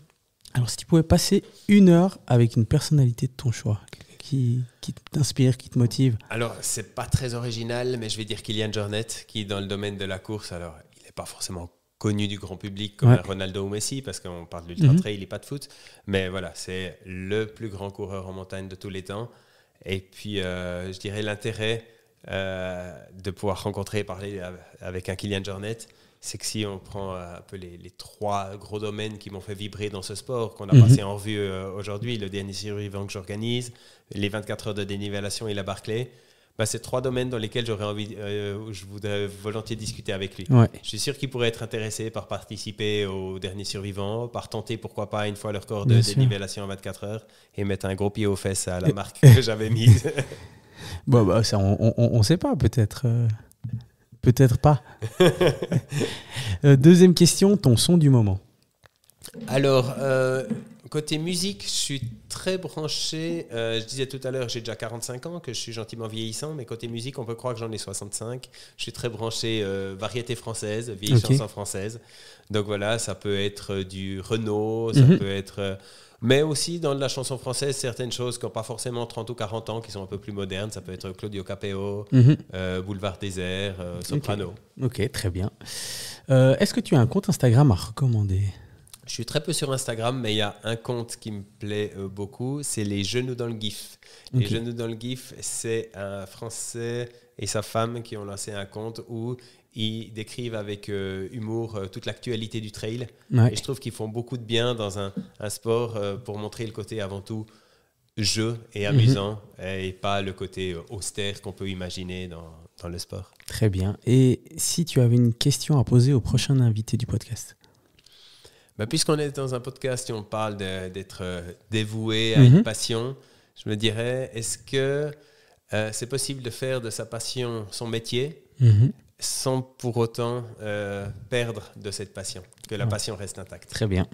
Alors si tu pouvais passer 1 heure avec une personnalité de ton choix, qui t'inspire, qui te motive? Alors, c'est pas très original, mais je vais dire Kilian Jornet, qui dans le domaine de la course, alors il n'est pas forcément connu du grand public comme un Ronaldo ou Messi, parce qu'on parle de l'ultra-trail, il n'est pas de foot, mais voilà, c'est le plus grand coureur en montagne de tous les temps. Et puis, je dirais l'intérêt de pouvoir rencontrer et parler avec un Kilian Jornet, c'est que si on prend un peu les 3 gros domaines qui m'ont fait vibrer dans ce sport, qu'on a passé en revue aujourd'hui, le dernier survivant que j'organise, les 24 heures de dénivellation et la Barclay, c'est 3 domaines dans lesquels j'aurais envie, je voudrais volontiers discuter avec lui. Ouais. Je suis sûr qu'il pourrait être intéressé par participer au dernier survivant, par tenter, pourquoi pas, une fois le record de dénivellation en 24 heures et mettre un gros pied aux fesses à la marque que j'avais mise. Ça, on sait pas, peut-être. Peut-être pas. Deuxième question, ton son du moment? Alors, côté musique, je suis très branché. Je disais tout à l'heure, j'ai déjà 45 ans, que je suis gentiment vieillissant, mais côté musique, on peut croire que j'en ai 65. Je suis très branché variété française, vieilles chansons françaises. Donc voilà, ça peut être du Renaud, ça peut être... mais aussi dans la chanson française, certaines choses qui n'ont pas forcément 30 ou 40 ans, qui sont un peu plus modernes. Ça peut être Claudio Capéo, Boulevard Désert, Soprano. Ok, très bien. Est-ce que tu as un compte Instagram à recommander? Je suis très peu sur Instagram, mais il y a un compte qui me plaît beaucoup, c'est les Genoux dans le GIF. Les Genoux dans le GIF, c'est un Français et sa femme qui ont lancé un compte où ils décrivent avec humour toute l'actualité du trail. Ouais. Et je trouve qu'ils font beaucoup de bien dans un sport pour montrer le côté avant tout jeu et amusant et pas le côté austère qu'on peut imaginer dans le sport. Très bien. Et si tu avais une question à poser au prochain invité du podcast? Puisqu'on est dans un podcast et on parle d'être dévoué à une passion, je me dirais, est-ce que c'est possible de faire de sa passion son métier sans pour autant perdre de cette passion, que la passion reste intacte? Très bien.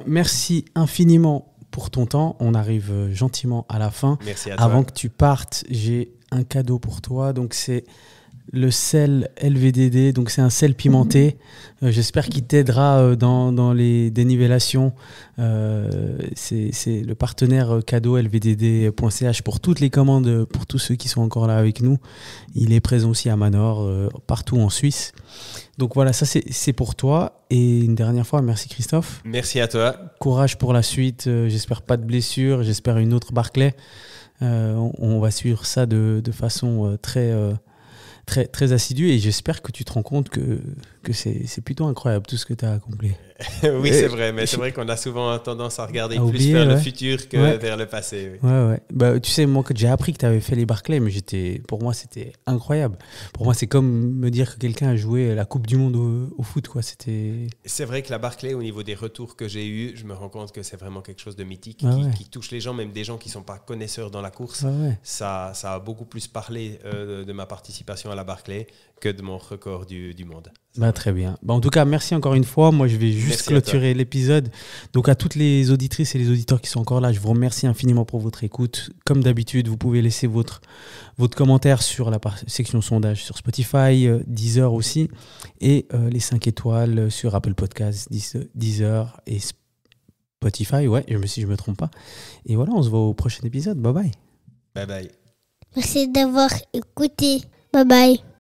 Merci infiniment pour ton temps. On arrive gentiment à la fin. Merci à toi. Avant que tu partes, j'ai un cadeau pour toi. Donc, c'est le sel LVDD. Donc, c'est un sel pimenté. J'espère qu'il t'aidera dans les dénivellations. C'est le partenaire cadeau lvdd.ch pour toutes les commandes, pour tous ceux qui sont encore là avec nous. Il est présent aussi à Manor, partout en Suisse. Donc voilà, ça c'est pour toi. Et une dernière fois, merci Christophe. Merci à toi. Courage pour la suite. J'espère pas de blessure. J'espère une autre Barclay. On va suivre ça de façon très assidue. Et j'espère que tu te rends compte que c'est plutôt incroyable tout ce que tu as accompli. Oui, c'est vrai. Mais c'est vrai qu'on a souvent tendance à regarder plus oublier, vers le futur que vers le passé. Oui. Ouais. Tu sais, moi, j'ai appris que tu avais fait les Barclay, mais pour moi, c'était incroyable. Pour moi, c'est comme me dire que quelqu'un a joué la Coupe du Monde au foot, quoi. C'est vrai que la Barclay, au niveau des retours que j'ai eus, je me rends compte que c'est vraiment quelque chose de mythique qui touche les gens, même des gens qui ne sont pas connaisseurs dans la course. Ça a beaucoup plus parlé de ma participation à la Barclay que de mon record du monde. Très bien. En tout cas, merci encore une fois. Moi, je vais juste clôturer l'épisode. Donc, à toutes les auditrices et les auditeurs qui sont encore là, je vous remercie infiniment pour votre écoute. Comme d'habitude, vous pouvez laisser votre commentaire sur la section sondage sur Spotify, Deezer aussi, et les 5 étoiles sur Apple Podcasts, Deezer et Spotify. Ouais, si je me trompe pas. Et voilà, on se voit au prochain épisode. Bye bye. Bye bye. Merci d'avoir écouté. Bye bye.